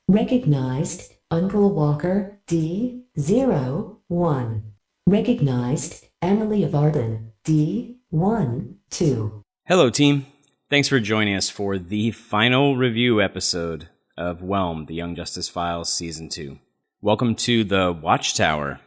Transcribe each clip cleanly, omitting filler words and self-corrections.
Recognized Uncle Walker D01. Recognized Emily of Arden D12. Hello, team. Thanks for joining us for the final review episode of Whelmed, the Young Justice Files Season 2. Welcome to the Watchtower.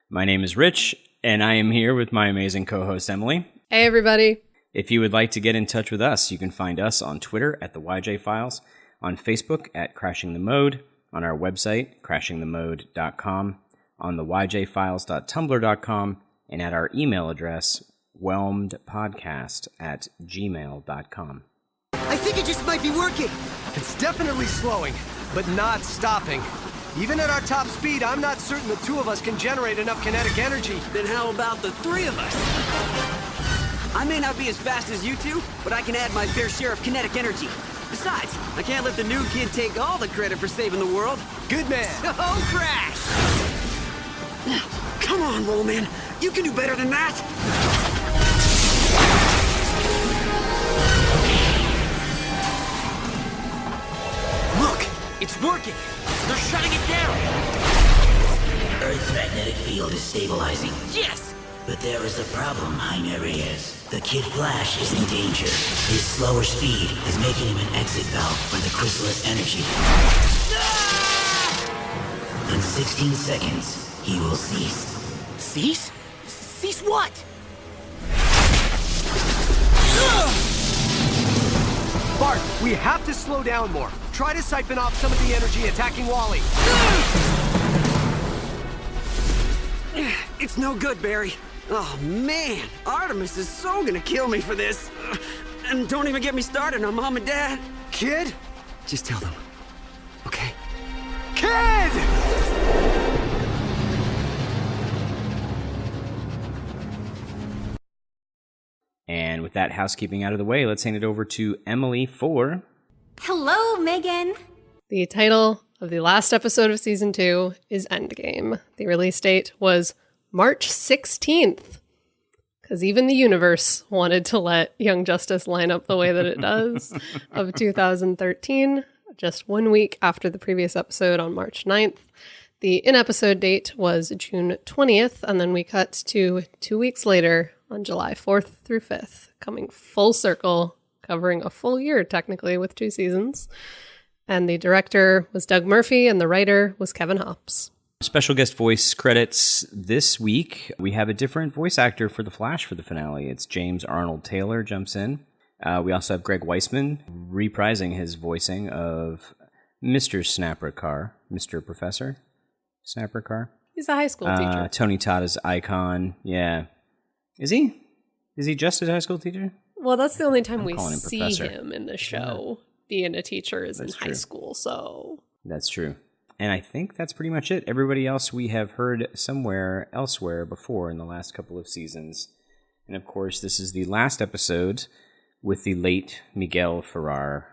My name is Rich, and I am here with my amazing co-host, Emily. Hey, everybody. If you would like to get in touch with us, you can find us on Twitter at the YJ Files, on Facebook at Crashing the Mode, on our website, crashingthemode.com, on the yjfiles.tumblr.com, and at our email address, whelmedpodcast@gmail.com. I think it just might be working. It's definitely slowing, but not stopping. Even at our top speed, I'm not certain the two of us can generate enough kinetic energy. Then how about the three of us? I may not be as fast as you two, but I can add my fair share of kinetic energy. Besides, I can't let the new kid take all the credit for saving the world. Good man. So crash! Come on, Rollman. You can do better than that. Look, it's working. They're shutting it down. Earth's magnetic field is stabilizing. Yes! But there is a problem, Canary is. The Kid Flash is in danger. His slower speed is making him an exit valve for the chrysalis energy. In 16 seconds, he will cease. Cease? Cease what? Bart, we have to slow down more. Try to siphon off some of the energy attacking Wally. It's no good, Barry. Oh, man. Artemis is so gonna kill me for this. And don't even get me started on Mom and Dad. Kid? Just tell them. Okay? Kid! And with that housekeeping out of the way, let's hand it over to Emily for... Hello, Megan. The title of the last episode of Season 2 is Endgame. The release date was March 16th. Because even the universe wanted to let Young Justice line up the way that it does, of 2013, just 1 week after the previous episode on March 9th. The in-episode date was June 20th, and then we cut to 2 weeks later on July 4th through 5th, coming full circle, covering a full year, technically, with 2 seasons. And the director was Doug Murphy, and the writer was Kevin Hops. Special guest voice credits this week. We have a different voice actor for the Flash for the finale. It's James Arnold Taylor jumps in. We also have Greg Weisman reprising his voicing of Mr. Snapper-Carr, Mr. Professor Snapper-Carr. He's a high school teacher. Tony Todd is Icon. Yeah. Is he? Is he just a high school teacher? Well, that's the only time we see Professor. him in the show. Being a teacher is That's in true. high school, so... That's true. And I think that's pretty much it. Everybody else we have heard somewhere elsewhere before in the last couple of seasons. And of course, this is the last episode with the late Miguel Ferrer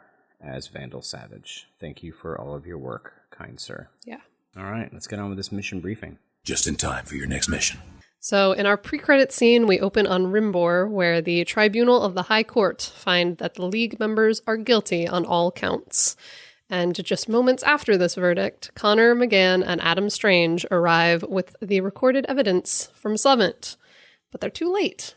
as Vandal Savage. Thank you for all of your work, kind sir. Yeah. All right, let's get on with this mission briefing. Just in time for your next mission. So in our pre-credit scene, we open on Rimbor, where the Tribunal of the High Court find that the League members are guilty on all counts. And just moments after this verdict, Connor, McGann, and Adam Strange arrive with the recorded evidence from Summit. But they're too late.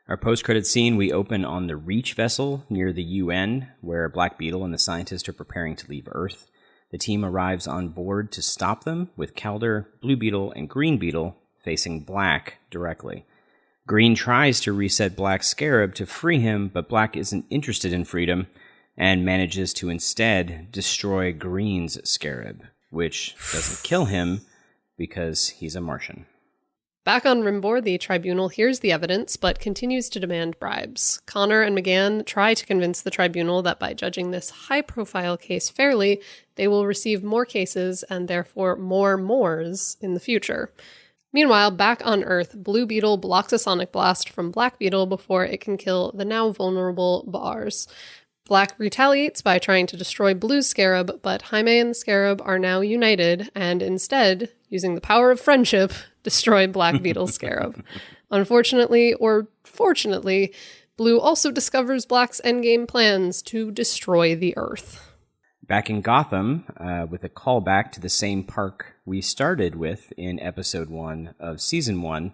Our post-credit scene, we open on the Reach vessel near the UN, where Black Beetle and the scientists are preparing to leave Earth. The team arrives on board to stop them, with Calder, Blue Beetle, and Green Beetle facing Black directly. Green tries to reset Black's Scarab to free him, but Black isn't interested in freedom, and manages to instead destroy Green's Scarab, which doesn't kill him because he's a Martian. Back on Rimbor, the tribunal hears the evidence, but continues to demand bribes. Connor and McGann try to convince the tribunal that by judging this high-profile case fairly, they will receive more cases and therefore more Moors in the future. Meanwhile, back on Earth, Blue Beetle blocks a sonic blast from Black Beetle before it can kill the now vulnerable Bars. Black retaliates by trying to destroy Blue's Scarab, but Jaime and the Scarab are now united and instead, using the power of friendship, destroy Black Beetle's Scarab. Unfortunately, or fortunately, Blue also discovers Black's endgame plans to destroy the Earth. Back in Gotham, with a callback to the same park we started with in episode 1 of season 1,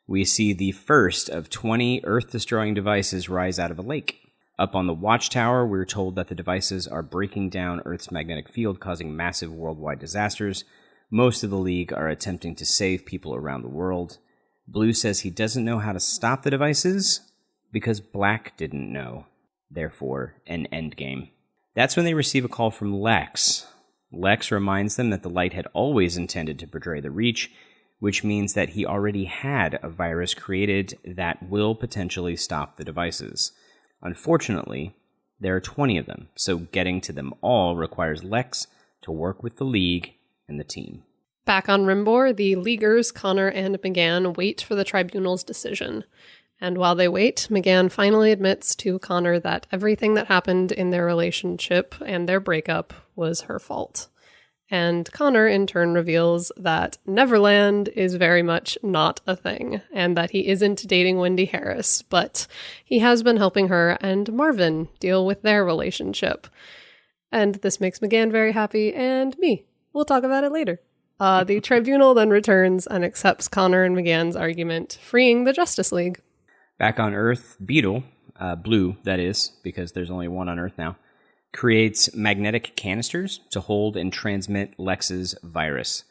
we see the first of 20 Earth-destroying devices rise out of a lake. Up on the watchtower, we're told that the devices are breaking down Earth's magnetic field, causing massive worldwide disasters. Most of the League are attempting to save people around the world. Blue says he doesn't know how to stop the devices because Black didn't know. Therefore, an endgame. That's when they receive a call from Lex. Lex reminds them that the Light had always intended to betray the Reach, which means that he already had a virus created that will potentially stop the devices. Unfortunately, there are 20 of them, so getting to them all requires Lex to work with the League and the team. Back on Rimbor, the Leaguers, Connor and McGann, wait for the Tribunal's decision. And while they wait, McGann finally admits to Connor that everything that happened in their relationship and their breakup was her fault. And Connor, in turn, reveals that Neverland is very much not a thing, and that he isn't dating Wendy Harris, but he has been helping her and Marvin deal with their relationship. And this makes McGann very happy, and me. We'll talk about it later. The Tribunal then returns and accepts Connor and McGann's argument, freeing the Justice League. Back on Earth, Beetle, Blue, that is, because there's only one on Earth now, creates magnetic canisters to hold and transmit Lex's virus.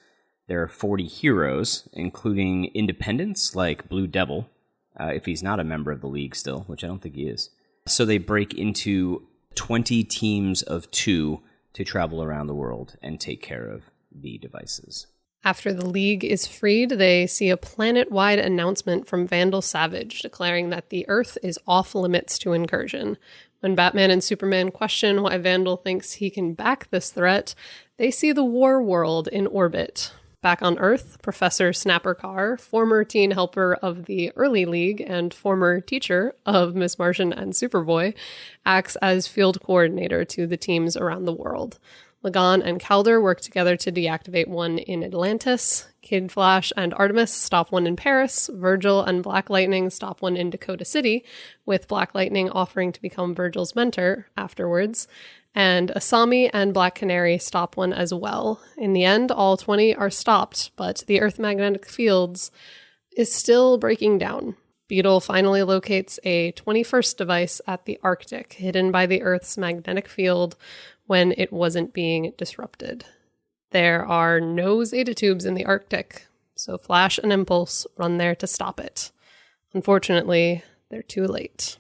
There are 40 heroes, including independents like Blue Devil, if he's not a member of the League still, which I don't think he is. So they break into 20 teams of 2 to travel around the world and take care of the devices. After the League is freed, they see a planet-wide announcement from Vandal Savage declaring that the Earth is off limits to incursion. When Batman and Superman question why Vandal thinks he can back this threat, they see the war world in orbit. Back on Earth, Professor Snapper Carr, former teen helper of the early League and former teacher of Miss Martian and Superboy, acts as field coordinator to the teams around the world. Lagan and Calder work together to deactivate one in Atlantis. Kid Flash and Artemis stop one in Paris. Virgil and Black Lightning stop one in Dakota City, with Black Lightning offering to become Virgil's mentor afterwards. And Asami and Black Canary stop one as well. In the end, all 20 are stopped, but the Earth magnetic fields is still breaking down. Beetle finally locates a 21st device at the Arctic, hidden by the Earth's magnetic field when it wasn't being disrupted. There are no Zeta tubes in the Arctic, so Flash and Impulse run there to stop it. Unfortunately, they're too late.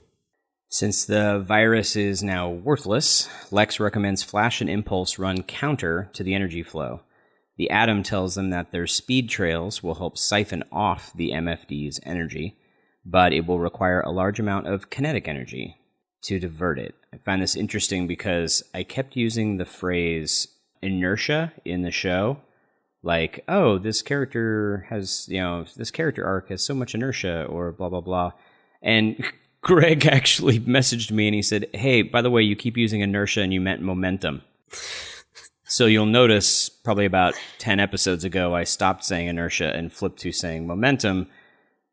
Since the virus is now worthless, Lex recommends Flash and Impulse run counter to the energy flow. The Atom tells them that their speed trails will help siphon off the MFD's energy, but it will require a large amount of kinetic energy to divert it. I find this interesting because I kept using the phrase inertia in the show. Like, oh, this character has, this character arc has so much inertia, or blah, blah, blah. And Greg actually messaged me and he said, hey, by the way, you keep using inertia and you meant momentum. So you'll notice probably about 10 episodes ago, I stopped saying inertia and flipped to saying momentum.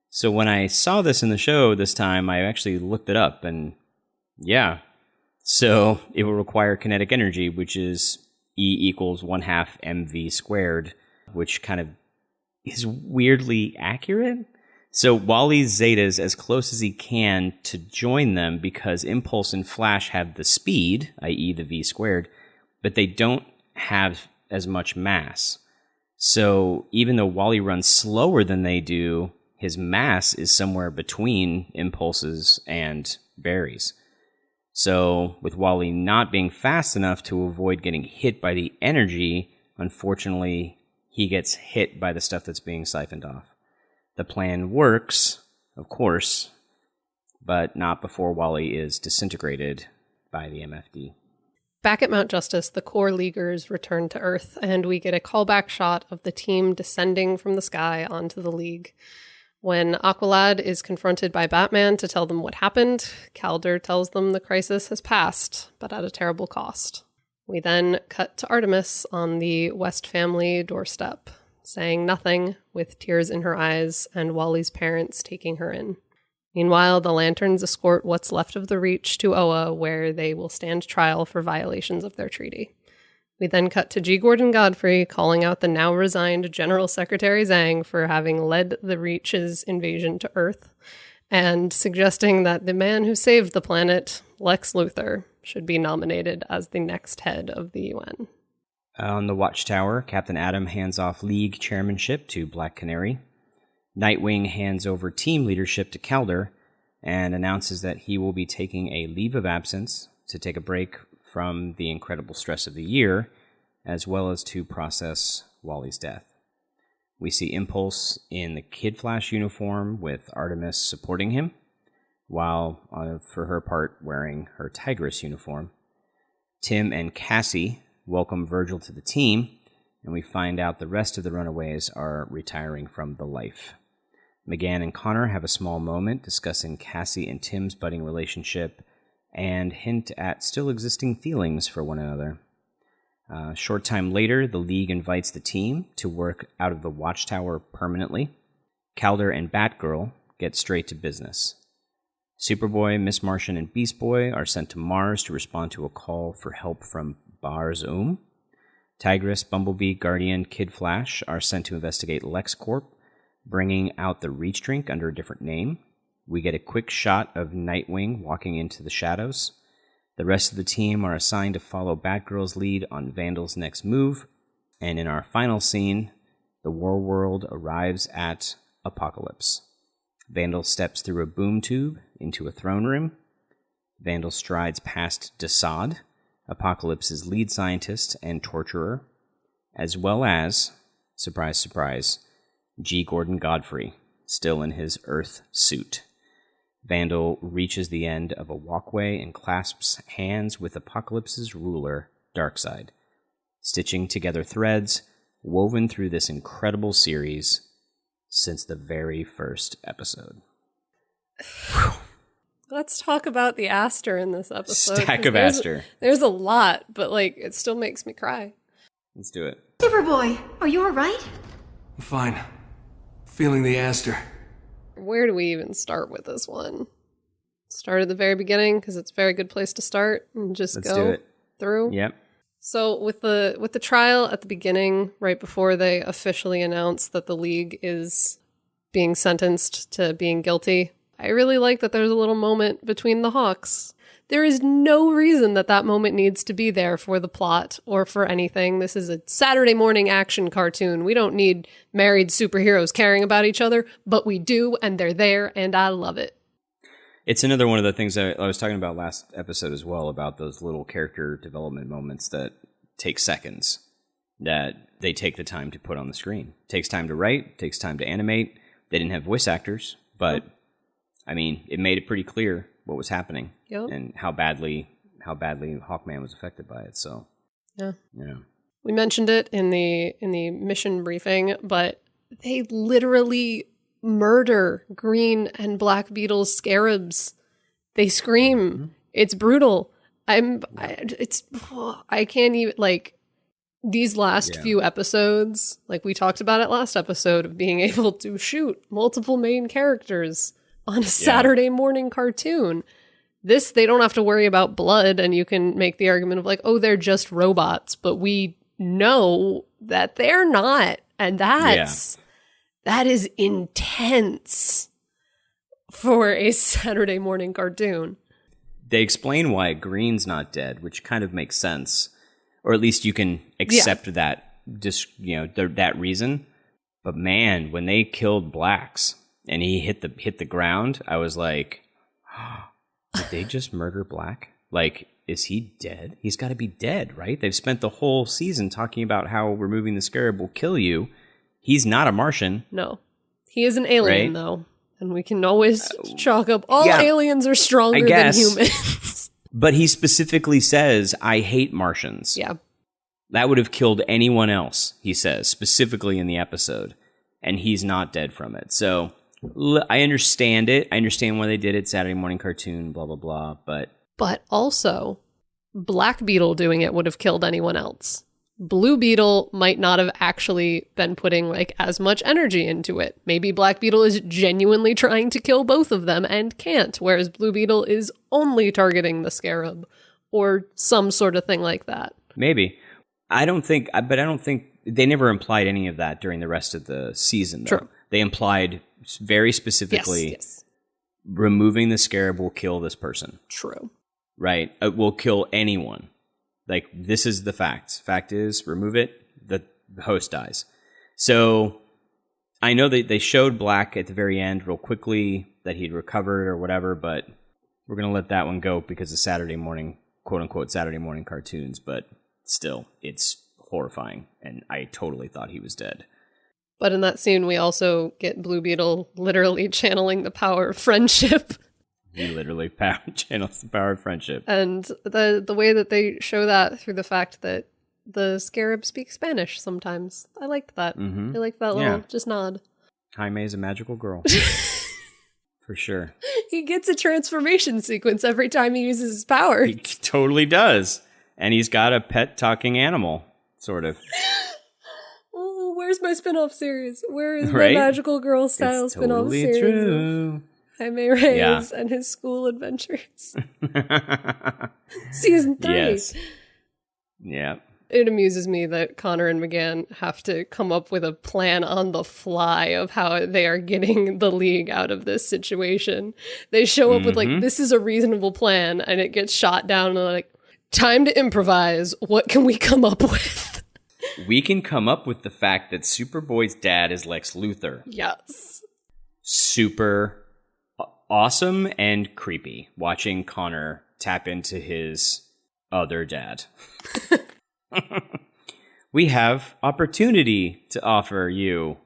So when I saw this in the show this time, I actually looked it up and yeah. So it will require kinetic energy, which is E equals 1/2 mv squared, which kind of is weirdly accurate. So Wally's Zeta's as close as he can to join them because Impulse and Flash have the speed, i.e. the v squared, but they don't have as much mass. So even though Wally runs slower than they do, his mass is somewhere between Impulse's and Barry's. So with Wally not being fast enough to avoid getting hit by the energy, unfortunately, he gets hit by the stuff that's being siphoned off. The plan works, of course, but not before Wally is disintegrated by the MFD. Back at Mount Justice, the core Leaguers return to Earth, and we get a callback shot of the team descending from the sky onto the League. When Aqualad is confronted by Batman to tell them what happened, Calder tells them the crisis has passed, but at a terrible cost. We then cut to Artemis on the West family doorstep, saying nothing, with tears in her eyes, and Wally's parents taking her in. Meanwhile, the Lanterns escort what's left of the Reach to Oa, where they will stand trial for violations of their treaty. We then cut to G. Gordon Godfrey calling out the now resigned General Secretary Zhang for having led the Reach's invasion to Earth, and suggesting that the man who saved the planet, Lex Luthor, should be nominated as the next head of the UN. On the Watchtower, Captain Atom hands off League chairmanship to Black Canary. Nightwing hands over team leadership to Calder and announces that he will be taking a leave of absence to take a break from the incredible stress of the year, as well as to process Wally's death. We see Impulse in the Kid Flash uniform with Artemis supporting him, while, for her part, wearing her Tigress uniform. Tim and Cassie welcome Virgil to the team, and we find out the rest of the Runaways are retiring from the life. McGann and Connor have a small moment discussing Cassie and Tim's budding relationship and hint at still existing feelings for one another. A short time later, the League invites the team to work out of the Watchtower permanently. Calder and Batgirl get straight to business. Superboy, Miss Martian, and Beast Boy are sent to Mars to respond to a call for help from Bar-Zoom. Tigress, Bumblebee, Guardian, Kid Flash are sent to investigate LexCorp, bringing out the Reach drink under a different name. We get a quick shot of Nightwing walking into the shadows. The rest of the team are assigned to follow Batgirl's lead on Vandal's next move. And in our final scene, the War World arrives at Apocalypse. Vandal steps through a boom tube into a throne room. Vandal strides past Desaad, Apocalypse's lead scientist and torturer, as well as, surprise, surprise, G. Gordon Godfrey, still in his Earth suit. Vandal reaches the end of a walkway and clasps hands with Apocalypse's ruler, Darkseid, stitching together threads woven through this incredible series since the very first episode. Let's talk about the Aster in this episode. Stack of Aster. There's a lot, but it still makes me cry. Let's do it. Superboy, are you alright? I'm fine. Feeling the Aster. Where do we even start with this one? Start at the very beginning, because it's a very good place to start, and just Let's go do it. through. Yep. So with the trial at the beginning, right before they officially announce that the League is being sentenced to being guilty, I really like that there's a little moment between the Hawks. There is no reason that moment needs to be there for the plot or for anything. This is a Saturday morning action cartoon. We don't need married superheroes caring about each other, but we do, and they're there, and I love it. It's another one of the things that I was talking about last episode as well, about those little character development moments that take seconds, that they take the time to put on the screen. It takes time to write, takes time to animate. They didn't have voice actors, but I mean, it made it pretty clear what was happening and how badly Hawkman was affected by it. So yeah. We mentioned it in the mission briefing, but they literally murder Green and Black Beetle's scarabs. They scream. Mm-hmm. It's brutal. I can't even, these last few episodes, we talked about it last episode, of being able to shoot multiple main characters on a Saturday morning cartoon. This, they don't have to worry about blood, and you can make the argument of they're just robots, but we know that they're not, and that is intense for a Saturday morning cartoon. They explain why Green's not dead, which kind of makes sense, or at least you can accept that, that reason. But man, when they killed Blacks and he hit the ground, I was like, did they just murder Black? Is he dead? He's got to be dead, right? They've spent the whole season talking about how removing the scarab will kill you. He's not a Martian. No. He is an alien, though. And we can always chalk up all aliens are stronger than humans. But he specifically says, I hate Martians. Yeah. That would have killed anyone else, he says, specifically in the episode. And he's not dead from it. So I understand it. I understand why they did it. Saturday morning cartoon, blah, blah, blah. But also, Black Beetle doing it would have killed anyone else. Blue Beetle might not have actually been putting as much energy into it. Maybe Black Beetle is genuinely trying to kill both of them and can't, whereas Blue Beetle is only targeting the scarab or some sort of thing like that. Maybe. I don't think they never implied any of that during the rest of the season, though. True. They implied very specifically Yes. removing the scarab will kill this person. True. Right? It will kill anyone. Like, this is the facts. Fact is, remove it, the host dies. So I know that they showed Black at the very end real quickly that he'd recovered or whatever, but we're going to let that one go because of Saturday morning, quote-unquote Saturday morning cartoons. But still, it's horrifying, and I totally thought he was dead. But in that scene, we also get Blue Beetle literally channeling the power of friendship. He literally channels the power of friendship. And the way that they show that through the fact that the scarab speaks Spanish sometimes. I liked that. I liked that little just nod. Jaime's a magical girl. For sure. He gets a transformation sequence every time he uses his power. He totally does. And he's got a pet talking animal, sort of. Oh, where's my spin-off series? Where is Right? my magical girl style It's spin-off totally series? true. Jaime Reyes and his school adventures. Season 3. Yes. Yeah. It amuses me that Connor and McGann have to come up with a plan on the fly of how they are getting the League out of this situation. They show up with like, this is a reasonable plan, and it gets shot down, and they're like, time to improvise. What can we come up with? We can come up with the fact that Superboy's dad is Lex Luthor. Yes. Super awesome and creepy watching Connor tap into his other dad. We have opportunity to offer you.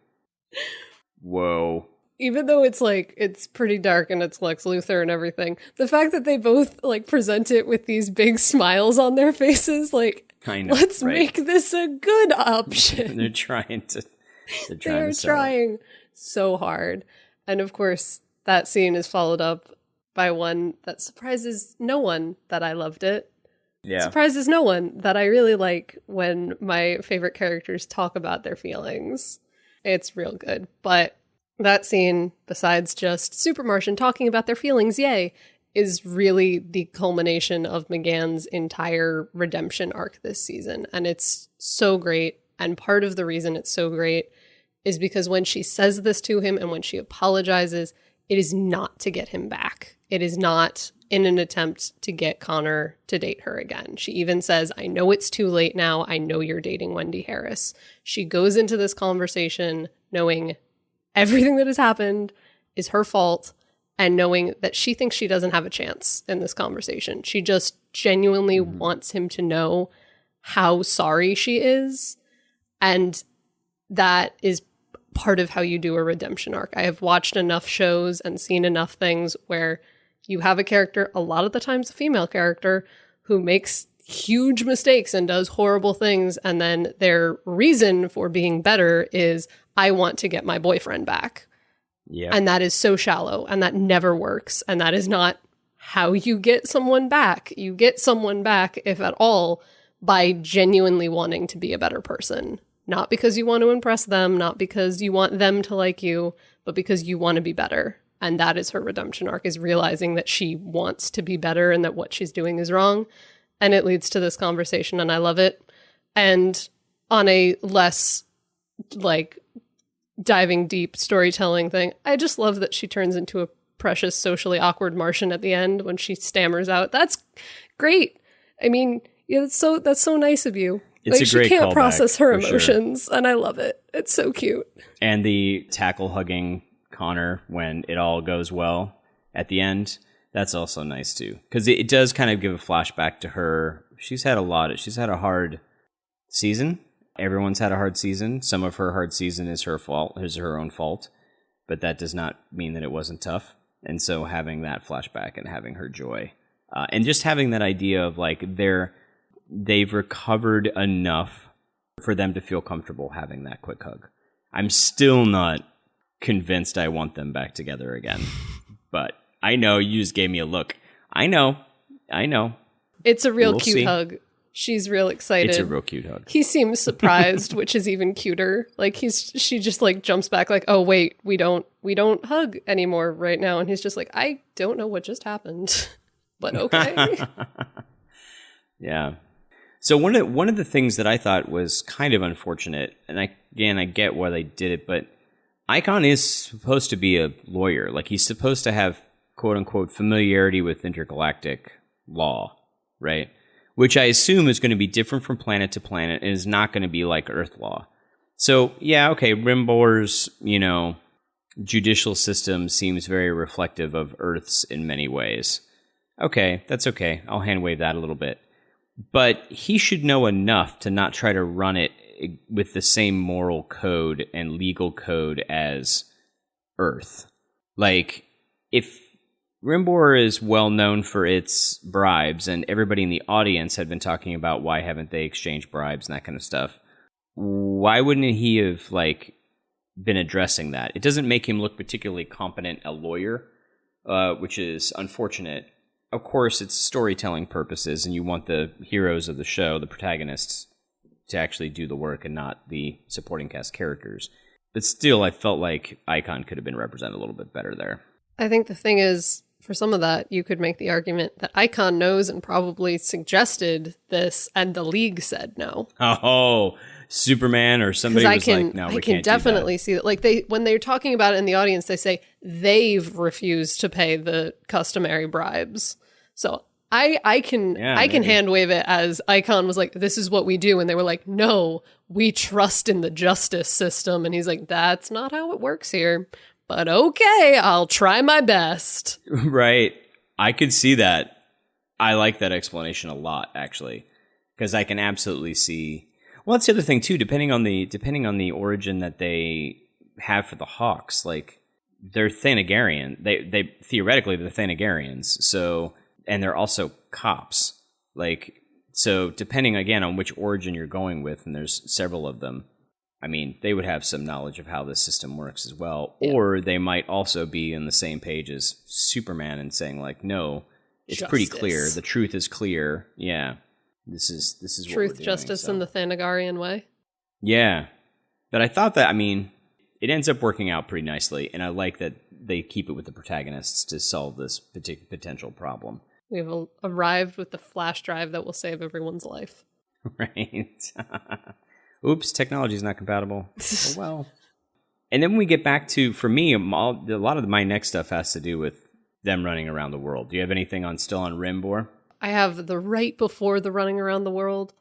Whoa. Even though it's like, it's pretty dark and it's Lex Luthor and everything, the fact that they both like present it with these big smiles on their faces, like, I know, let's right? make this a good option. They're trying to They're trying so hard. And of course, that scene is followed up by one that surprises no one that I loved it. Yeah. Surprises no one that I really like when my favorite characters talk about their feelings. It's real good. But that scene, besides just Super Martian talking about their feelings, yay, is really the culmination of McGann's entire redemption arc this season. And it's so great. And part of the reason it's so great is because when she says this to him and when she apologizes, it is not to get him back. It is not in an attempt to get Connor to date her again. She even says, I know it's too late now. I know you're dating Wendy Harris. She goes into this conversation knowing everything that has happened is her fault and knowing that she thinks she doesn't have a chance in this conversation. She just genuinely wants him to know how sorry she is. And that is part of how you do a redemption arc. I have watched enough shows and seen enough things where you have a character, a lot of the times a female character, who makes huge mistakes and does horrible things. And then their reason for being better is, I want to get my boyfriend back. Yeah. And that is so shallow and that never works. And that is not how you get someone back. You get someone back, if at all, by genuinely wanting to be a better person. Not because you want to impress them, not because you want them to like you, but because you want to be better. And that is her redemption arc, is realizing that she wants to be better and that what she's doing is wrong. And it leads to this conversation, and I love it. And on a less, like, diving deep storytelling thing, I just love that she turns into a precious socially awkward Martian at the end when she stammers out, "That's great. I mean, yeah, that's so nice of you." It's like, a great she can't callback, process her for emotions, and I love it. It's so cute. And the tackle hugging Connor when it all goes well at the end, that's also nice too, because it does kind of give a flashback to her. She's had a hard season. Everyone's had a hard season. Some of her hard season is her fault, is her own fault, but that does not mean that it wasn't tough. And so having that flashback and having her joy, and just having that idea of like they've recovered enough for them to feel comfortable having that quick hug. I'm still not convinced I want them back together again, but I know you just gave me a look. I know. It's a real We'll cute see. hug. She's real excited. It's a real cute hug. He seems surprised, which is even cuter. Like she just like jumps back like, "Oh wait, we don't hug anymore right now." And he's just like, "I don't know what just happened." But okay. Yeah. So one of the things that I thought was kind of unfortunate, and I get why they did it, but Icon is supposed to be a lawyer. Like, he's supposed to have, quote unquote, familiarity with intergalactic law, right? Which I assume is going to be different from planet to planet and is not going to be like Earth law. So, yeah, okay, Rimbor's, judicial system seems very reflective of Earth's in many ways. Okay, that's okay. I'll hand wave that a little bit. But he should know enough to not try to run it with the same moral code and legal code as Earth. Like, if Rimbor is well known for its bribes, and everybody in the audience had been talking about why haven't they exchanged bribes and that kind of stuff, why wouldn't he have, been addressing that? It doesn't make him look particularly competent a lawyer, which is unfortunate. Of course, it's storytelling purposes, and you want the heroes of the show, the protagonists, to actually do the work and not the supporting cast characters. But still, I felt like Icon could have been represented a little bit better there. I think the thing is, for some of that, you could make the argument that Icon knows and probably suggested this, and the League said no. Oh, Superman or somebody was like, no, we can't do that. I can definitely see that. Like, when they're talking about it in the audience, they say they've refused to pay the customary bribes. So I can hand wave it as Icon was like, this is what we do. And they were like, no, we trust in the justice system. And he's like, that's not how it works here. But okay, I'll try my best. Right. I could see that. I like that explanation a lot, actually, because I can absolutely see. Well, that's the other thing too. Depending on the origin that they have for the Hawks, like, they're Thanagarian. They theoretically they're Thanagarians. So, and they're also cops. Like, so depending again on which origin you're going with, and there's several of them. I mean, they would have some knowledge of how the system works as well, or they might also be on the same page as Superman and saying like, no, it's pretty clear. The truth is clear. Yeah. This is what truth, we're doing, justice, in the Thanagarian way. Yeah. But I thought that, it ends up working out pretty nicely, and I like that they keep it with the protagonists to solve this potential problem. We've arrived with the flash drive that will save everyone's life. Right. Oops, technology is not compatible. Oh, well. And then when we get back to, for me, a lot of my next stuff has to do with them running around the world. Do you have anything still on Rimbor? I have the right before the running around the world.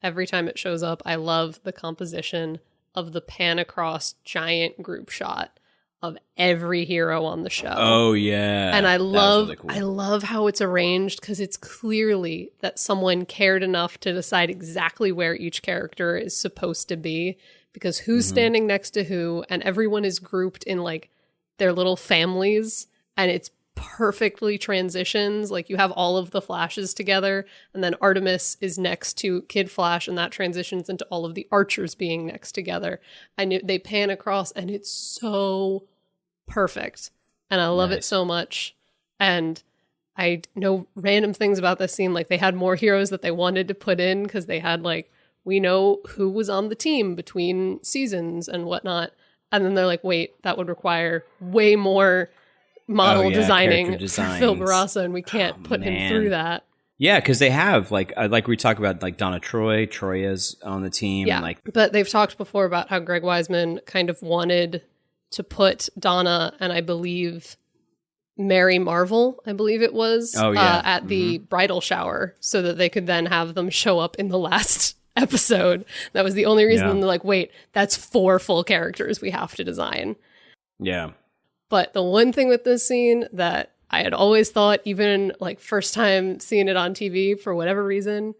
Every time it shows up, I love the composition of the pan across giant group shot of every hero on the show. Oh yeah. And I love really cool. I love how it's arranged, because it's clearly that someone cared enough to decide exactly where each character is supposed to be, because who's standing next to who, and everyone is grouped in like their little families, and it's perfectly transitions. Like, you have all of the Flashes together, and then Artemis is next to Kid Flash, and that transitions into all of the Archers being next together. And they pan across, and it's so perfect. And I love it so much. And I know random things about this scene. Like, they had more heroes that they wanted to put in, because they had like, we know who was on the team between seasons and whatnot. And then they're like, wait, that would require way more model designing for Phil Barraza, and we can't put him through that. Yeah, because they have like we talk about like Donna Troya's on the team. Yeah, and but they've talked before about how Greg Weisman kind of wanted to put Donna and I believe Mary Marvel, I believe it was, at the bridal shower, so that they could then have them show up in the last episode. That was the only reason they're like, wait, that's 4 full characters we have to design. Yeah. But the one thing with this scene that I had always thought, even like first time seeing it on TV for whatever reason,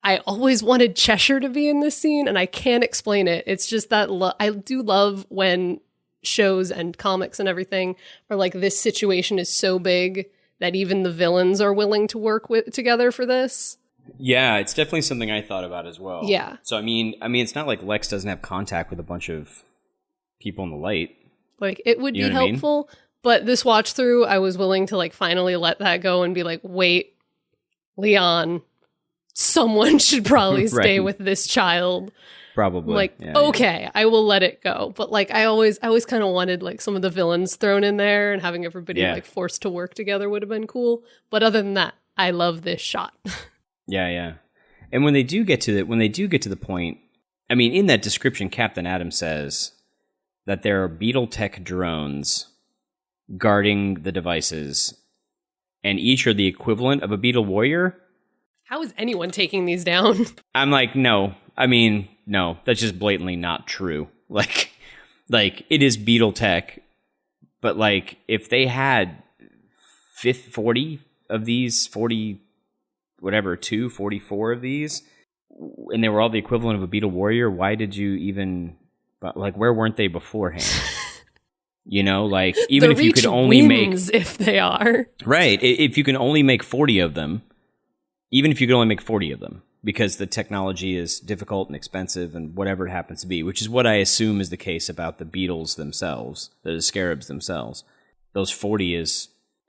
I always wanted Cheshire to be in this scene, and I can't explain it. It's just that I do love when shows and comics and everything are like, this situation is so big that even the villains are willing to work together for this. Yeah, it's definitely something I thought about as well. Yeah. So I mean, it's not like Lex doesn't have contact with a bunch of people in the light. Like, it would be helpful, but this watch through, I was willing to like finally let that go and be like, wait, Leon, someone should probably stay with this child. Probably. Like, okay, I will let it go. But like, I always kind of wanted like some of the villains thrown in there, and having everybody like forced to work together would have been cool. But other than that, I love this shot. Yeah. And when they do get to the point, I mean, in that description, Captain Atom says that there are Beetle Tech drones guarding the devices, and each are the equivalent of a Beetle Warrior. How is anyone taking these down? I'm like, no. I mean, no, that's just blatantly not true. Like it is Beetle Tech, but like if they had 40 of these, 40, whatever, 44 of these, and they were all the equivalent of a Beetle Warrior, why did you even, like, where weren't they beforehand? You know, like, even if you could only make, if they are. Right, if you can only make 40 of them, even if you could only make 40 of them, because the technology is difficult and expensive and whatever it happens to be, which is what I assume is the case about the beetles themselves, the scarabs themselves. Those 40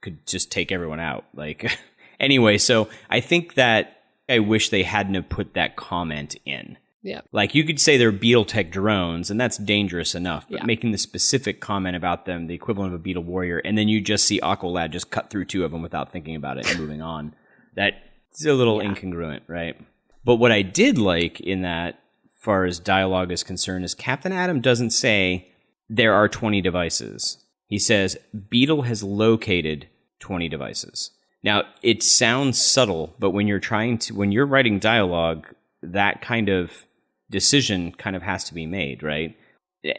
could just take everyone out. Like, anyway, so I think that I wish they hadn't have put that comment in. Yeah. Like, you could say they're Beetle Tech drones, and that's dangerous enough, but making the specific comment about them, the equivalent of a Beetle Warrior, and then you just see Aqualad just cut through 2 of them without thinking about it and moving on. That's a little incongruent, right? But what I did like in that, far as dialogue is concerned, is Captain Atom doesn't say there are 20 devices. He says Beetle has located 20 devices. Now, it sounds subtle, but when you're writing dialogue, that kind of decision kind of has to be made, right?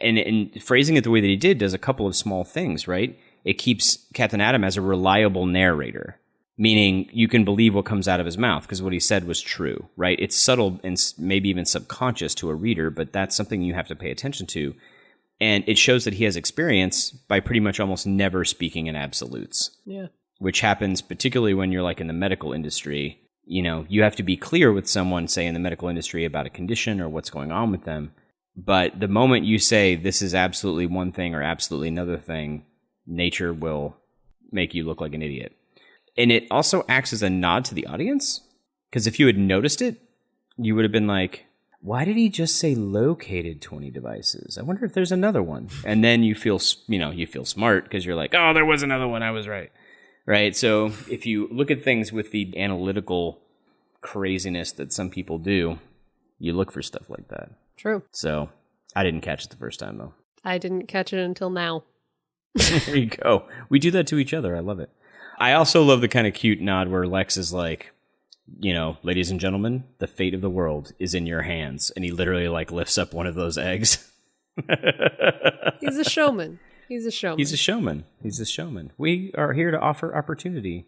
And phrasing it the way that he did does a couple of small things, right? It keeps Captain Atom as a reliable narrator, meaning you can believe what comes out of his mouth because what he said was true, right? It's subtle and maybe even subconscious to a reader, but that's something you have to pay attention to. And it shows that he has experience by pretty much almost never speaking in absolutes. Yeah. Which happens particularly when you're like in the medical industry. You know, you have to be clear with someone, say, in the medical industry about a condition or what's going on with them. But the moment you say this is absolutely one thing or absolutely another thing, nature will make you look like an idiot. And it also acts as a nod to the audience. Because if you had noticed it, you would have been like, why did he just say located 20 devices? I wonder if there's another one. And then you feel smart because you're like, oh, there was another one. I was right. Right? So if you look at things with the analytical craziness that some people do, you look for stuff like that. True. So I didn't catch it the first time, though. I didn't catch it until now. There you go. We do that to each other. I love it. I also love the kind of cute nod where Lex is like, you know, ladies and gentlemen, the fate of the world is in your hands. And he literally like lifts up one of those eggs. He's a showman. He's a showman. We are here to offer opportunity.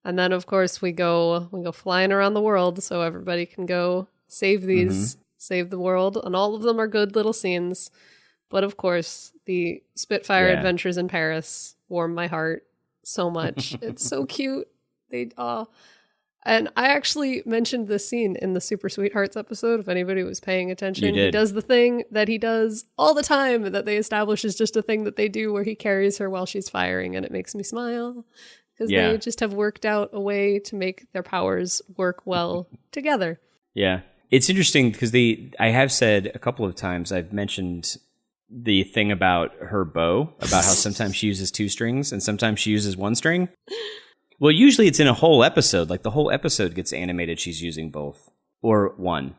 And then, of course, we go flying around the world so everybody can go save the world. And all of them are good little scenes. But, of course, the Spitfire adventures in Paris warm my heart so much. It's so cute. And I actually mentioned this scene in the Super Sweethearts episode, if anybody was paying attention. You did. He does the thing that he does all the time that they establish is just a thing that they do where he carries her while she's firing, and it makes me smile. Because they just have worked out a way to make their powers work well together. Yeah. It's interesting because I have said a couple of times, I've mentioned the thing about her bow, about how sometimes she uses 2 strings and sometimes she uses 1 string. Well, usually it's in a whole episode. Like the whole episode gets animated, she's using both. Or 1.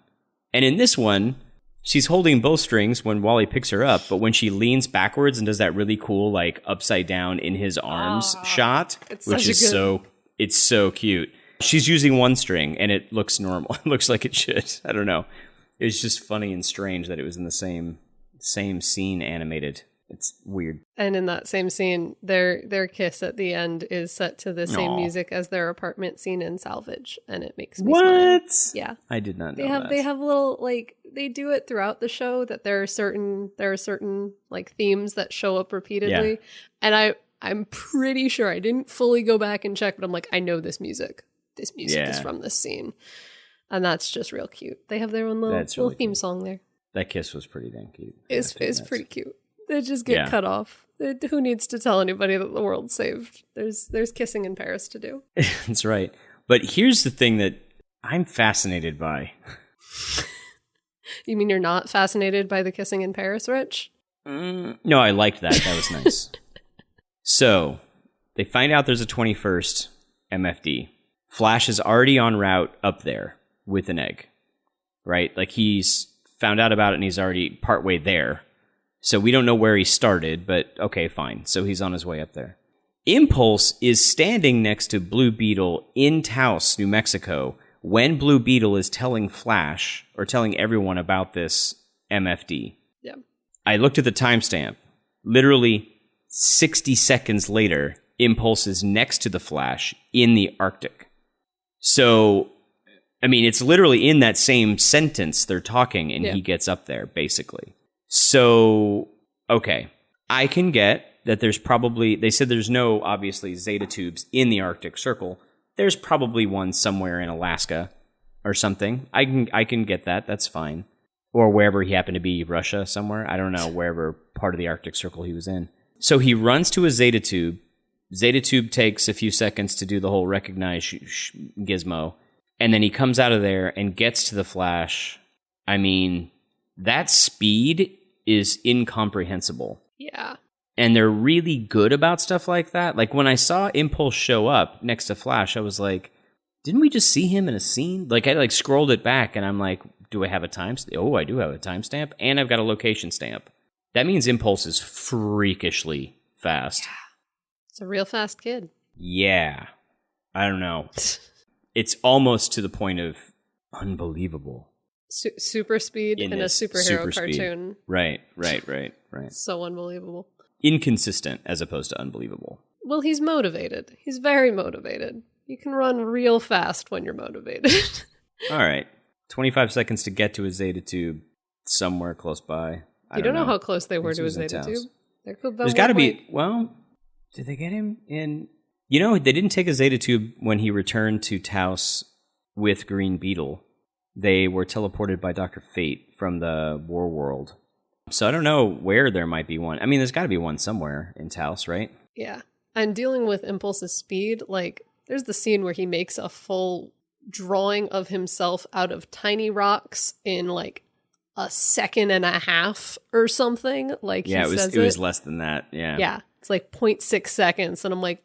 And in this one, she's holding both strings when Wally picks her up, but when she leans backwards and does that really cool, like, upside down in his arms shot, which is it's so cute. She's using 1 string, and it looks normal. It looks like it should. I don't know. It was just funny and strange that it was in the same scene animated. It's weird. And in that same scene, their kiss at the end is set to the same music as their apartment scene in Salvage, and it makes me smile. Yeah. I did not know that. They have little, like, they do it throughout the show that there are certain like themes that show up repeatedly. Yeah. And I'm pretty sure I didn't fully go back and check, but I'm like, I know this music. This music is from this scene. And that's just real cute. They have their own little theme song there. That kiss was pretty dang cute. It's pretty cute. They just get cut off. Who needs to tell anybody that the world's saved? There's kissing in Paris to do. That's right. But here's the thing that I'm fascinated by. You mean you're not fascinated by the kissing in Paris, Rich? No, I liked that. That was nice. So, they find out there's a 21st MFD. Flash is already en route up there. with an egg, right? Like he's found out about it and he's already partway there. So we don't know where he started, but okay, fine. So he's on his way up there. Impulse is standing next to Blue Beetle in Taos, New Mexico, when Blue Beetle is telling Flash or telling everyone about this MFD. Yeah. I looked at the timestamp. Literally 60 seconds later, Impulse is next to the Flash in the Arctic. So, I mean, it's literally in that same sentence they're talking, and he gets up there, basically. So, okay. I can get that there's probably, they said there's no, obviously, Zeta tubes in the Arctic Circle. There's probably one somewhere in Alaska or something. I can get that. That's fine. Or wherever he happened to be, Russia somewhere. I don't know, wherever part of the Arctic Circle he was in. So he runs to a Zeta tube. Zeta tube takes a few seconds to do the whole recognize gizmo. And then he comes out of there and gets to the Flash. I mean, that speed is incomprehensible. Yeah. And they're really good about stuff like that. Like when I saw Impulse show up next to Flash, I was like, didn't we just see him in a scene? Like I scrolled it back and I'm like, do I have a timestamp? Oh, I do have a timestamp and I've got a location stamp. That means Impulse is freakishly fast. Yeah. It's a real fast kid. Yeah. I don't know. It's almost to the point of unbelievable. Super speed in a superhero cartoon. Right. So unbelievable. Inconsistent as opposed to unbelievable. Well, he's motivated. He's very motivated. You can run real fast when you're motivated. All right. 25 seconds to get to a Zeta tube somewhere close by. You don't know how close they were to a Zeta tube. There's got to be, well, did they get him in? You know, they didn't take a Zeta tube when he returned to Taos with Green Beetle. They were teleported by Dr. Fate from the War World. So I don't know where there might be one. I mean, there's got to be one somewhere in Taos, right? Yeah. And dealing with Impulse's speed, like, there's the scene where he makes a full drawing of himself out of tiny rocks in, like, a second and a half or something. Like, yeah, it was less than that. Yeah. Yeah. It's like 0.6 seconds. And I'm like,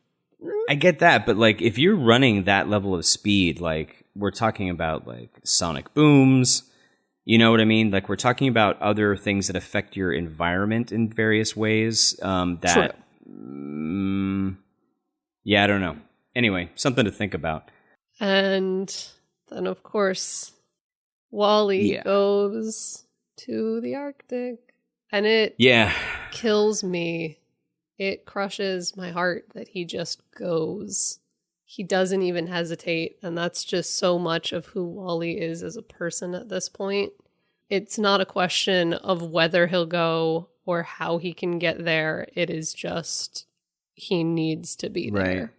I get that. But, like, if you're running that level of speed, like, we're talking about, like, sonic booms. You know what I mean? Like, we're talking about other things that affect your environment in various ways. Yeah, I don't know. Anyway, something to think about. And then, of course, Wally goes to the Arctic. And it kills me. It crushes my heart that he just goes. He doesn't even hesitate, and that's just so much of who Wally is as a person at this point. It's not a question of whether he'll go or how he can get there. It is just he needs to be there. Right.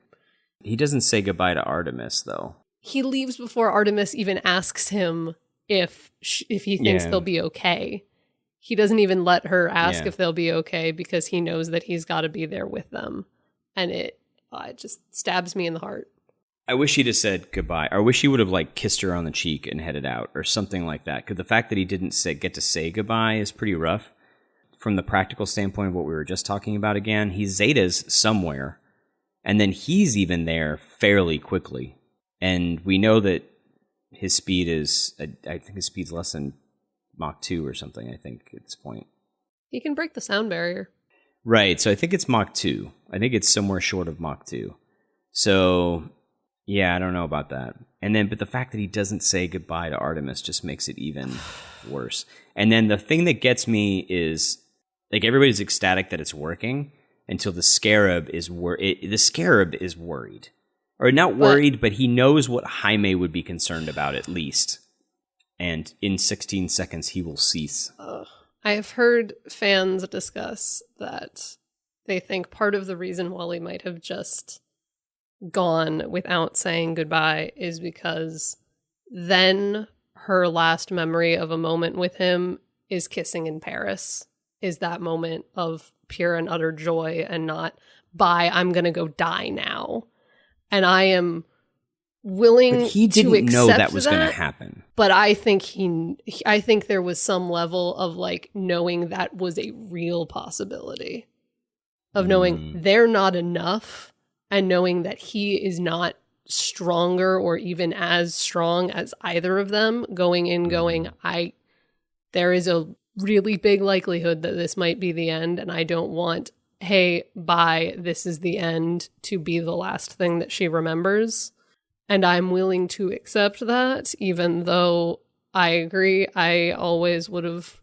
He doesn't say goodbye to Artemis, though. He leaves before Artemis even asks him if he thinks they'll be okay. He doesn't even let her ask if they'll be okay because he knows that he's got to be there with them. And it just stabs me in the heart. I wish he'd have said goodbye. I wish he would have like kissed her on the cheek and headed out or something like that. Because the fact that he didn't get to say goodbye is pretty rough. From the practical standpoint of what we were just talking about again, he's Zeta's somewhere. And then he's even there fairly quickly. And we know that his speed is, I think his speed's less than Mach 2 or something, I think, at this point. He can break the sound barrier. Right, so I think it's Mach 2. I think it's somewhere short of Mach 2. So, yeah, I don't know about that. And then, but the fact that he doesn't say goodbye to Artemis just makes it even worse. And then the thing that gets me is, like, everybody's ecstatic that it's working until the Scarab is worried. Or not worried, but he knows what Jaime would be concerned about at least. And in 16 seconds, he will cease. I have heard fans discuss that they think part of the reason Wally might have just gone without saying goodbye is because then her last memory of a moment with him is kissing in Paris, is that moment of pure and utter joy and not, bye, I'm going to go die now. And I am willing to accept he didn't know that was going to happen. But I think I think there was some level of like knowing that was a real possibility of knowing they're not enough and knowing that he is not stronger or even as strong as either of them going in, there is a really big likelihood that this might be the end, and I don't want, hey, bye, this is the end, to be the last thing that she remembers. And I'm willing to accept that, even though I agree, I always would have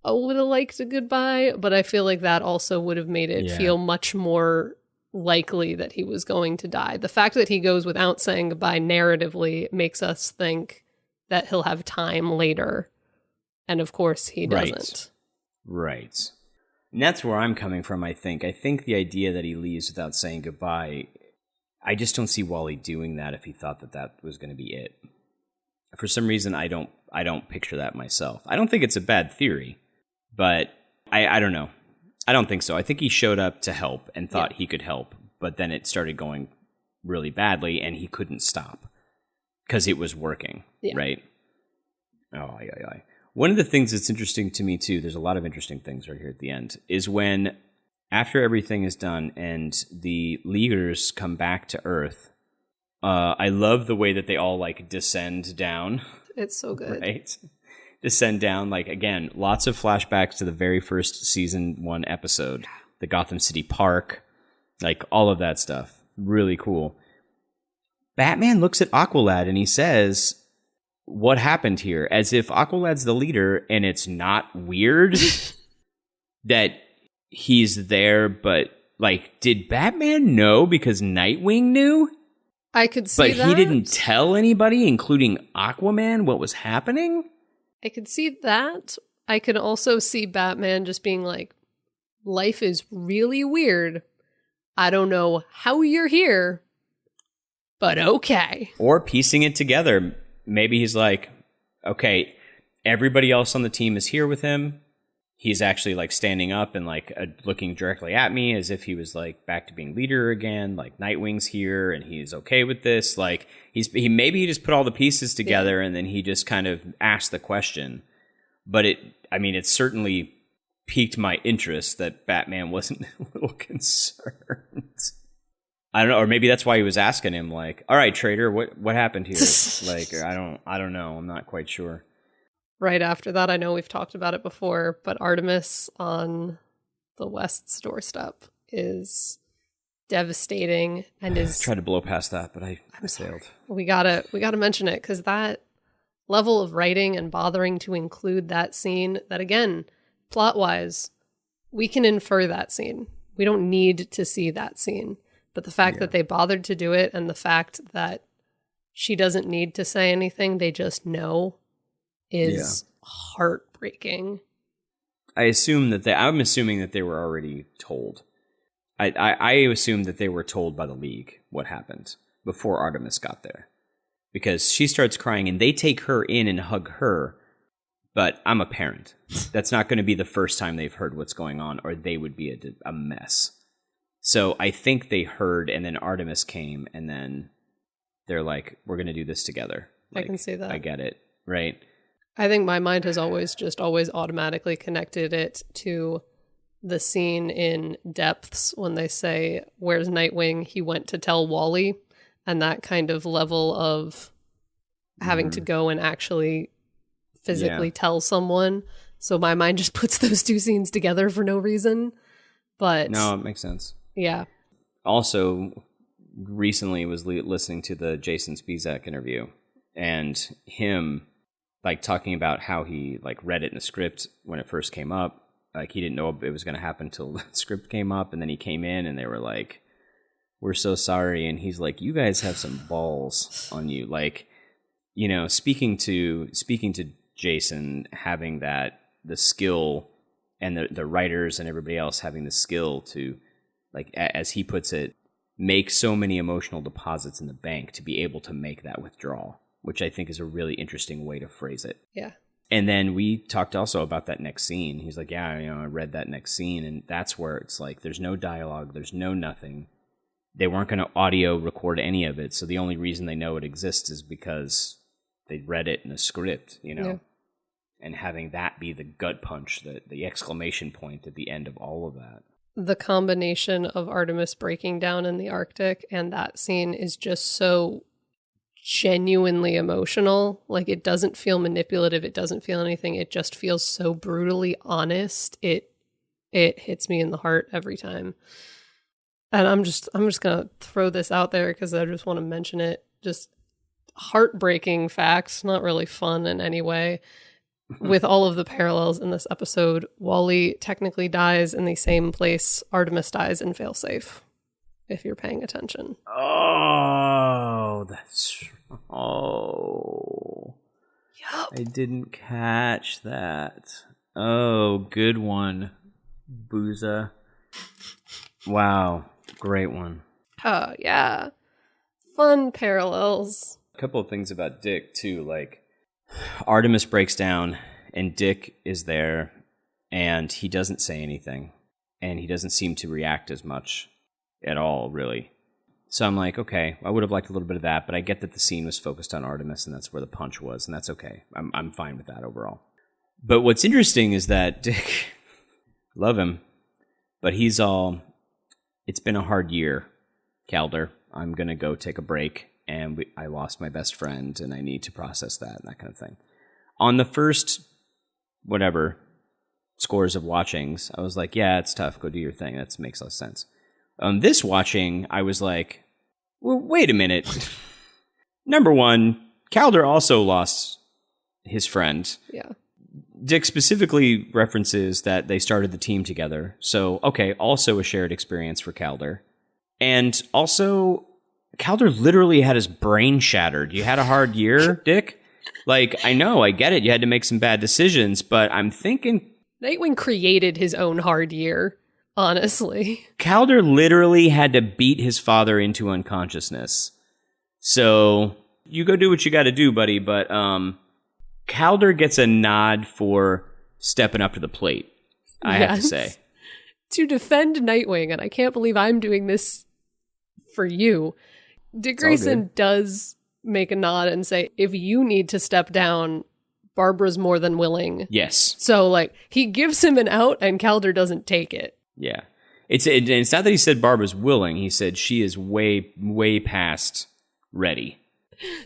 liked a goodbye, but I feel like that also would have made it feel much more likely that he was going to die. The fact that he goes without saying goodbye narratively makes us think that he'll have time later. And of course he doesn't. Right. And that's where I'm coming from, I think. I think the idea that he leaves without saying goodbye, I just don't see Wally doing that if he thought that that was going to be it. For some reason, I don't picture that myself. I don't think it's a bad theory, but I don't know. I don't think so. I think he showed up to help and thought he could help, but then it started going really badly and he couldn't stop because it was working, right? One of the things that's interesting to me, too, there's a lot of interesting things right here at the end, is when, after everything is done and the Leaguers come back to Earth, I love the way that they all, like, descend down. It's so good. Right? Descend down, like, again, lots of flashbacks to the very first season 1 episode, the Gotham City Park, like, all of that stuff. Really cool. Batman looks at Aqualad and he says, what happened here? As if Aqualad's the leader and it's not weird that he's there, but, like, did Batman know because Nightwing knew? I could see that. But that. He didn't tell anybody, including Aquaman, what was happening? I could see that. I could also see Batman just being like, life is really weird. I don't know how you're here, but okay. Or piecing it together. Maybe he's like, okay, everybody else on the team is here with him. He's actually like standing up and like looking directly at me as if he was like back to being leader again. Like Nightwing's here and he's okay with this. Like maybe he just put all the pieces together and then he just kind of asked the question. But it certainly piqued my interest that Batman wasn't a little concerned. I don't know, or maybe that's why he was asking him, like, all right, traitor, what happened here? Like, I don't know. I'm not quite sure. Right after that, I know we've talked about it before, but Artemis on the West's doorstep is devastating and is... I tried to blow past that, but I failed. We gotta mention it, because that level of writing and bothering to include that scene, that again, plot-wise, we can infer that scene. We don't need to see that scene. But the fact that they bothered to do it and the fact that she doesn't need to say anything, they just know, is heartbreaking. I'm assuming that they were already told. I assumed that they were told by the League what happened before Artemis got there. Because she starts crying and they take her in and hug her. But I'm a parent. That's not going to be the first time they've heard what's going on, or they would be a mess. So I think they heard, and then Artemis came, and then they're like, we're going to do this together. Like, I can see that. I get it, right? I think my mind has always automatically connected it to the scene in Depths when they say, where's Nightwing? He went to tell Wally, and that kind of level of having to go and actually physically tell someone. So my mind just puts those two scenes together for no reason. But no, it makes sense. Yeah. Also, recently was listening to the Jason Spizak interview, and him like talking about how he like read it in the script when it first came up. Like he didn't know it was going to happen until the script came up, and then he came in and they were like, "We're so sorry," and he's like, "You guys have some balls on you." Like, you know, speaking to Jason having the skill, and the writers and everybody else having the skill to, like, as he puts it, make so many emotional deposits in the bank to be able to make that withdrawal, which I think is a really interesting way to phrase it. Yeah. And then we talked also about that next scene. He's like, yeah, I read that next scene, and that's where it's like, there's no dialogue, there's no nothing. They weren't going to audio record any of it, so the only reason they know it exists is because they read it in a script, you know? Yeah. And having that be the gut punch, the exclamation point at the end of all of that. The combination of Artemis breaking down in the Arctic and that scene is just so genuinely emotional. Like, it doesn't feel manipulative. It doesn't feel anything. It just feels so brutally honest. It hits me in the heart every time. And I'm just gonna throw this out there because I just want to mention it. Just heartbreaking facts, not really fun in any way. With all of the parallels in this episode, Wally technically dies in the same place Artemis dies in Failsafe, if you're paying attention. Oh, that's... Oh. Yup. I didn't catch that. Oh, good one, Booza. Wow, great one. Oh, yeah. Fun parallels. A couple of things about Dick, too, like... Artemis breaks down, and Dick is there, and he doesn't say anything, and he doesn't seem to react as much at all, really. So I'm like, okay, I would have liked a little bit of that, but I get that the scene was focused on Artemis, and that's where the punch was, and that's okay. I'm fine with that overall. But what's interesting is that Dick, love him, but he's all, it's been a hard year, Calder. I'm going to go take a break. And I lost my best friend, and I need to process that and that kind of thing. On the first, whatever, scores of watchings, I was like, yeah, it's tough. Go do your thing. That makes less sense. On this watching, I was like, well, wait a minute. Number one, Calder also lost his friend. Yeah. Dick specifically references that they started the team together. So, okay, also a shared experience for Calder. And also... Calder literally had his brain shattered. You had a hard year, Dick? Like, I know, I get it. You had to make some bad decisions, but I'm thinking... Nightwing created his own hard year, honestly. Calder literally had to beat his father into unconsciousness. So, you go do what you gotta do, buddy, but Calder gets a nod for stepping up to the plate, I have to say. To defend Nightwing, and I can't believe I'm doing this for you... Dick Grayson does make a nod and say, if you need to step down, Barbara's more than willing. Yes. So, like, he gives him an out and Calder doesn't take it. Yeah. It's not that he said Barbara's willing. He said she is way, way past ready.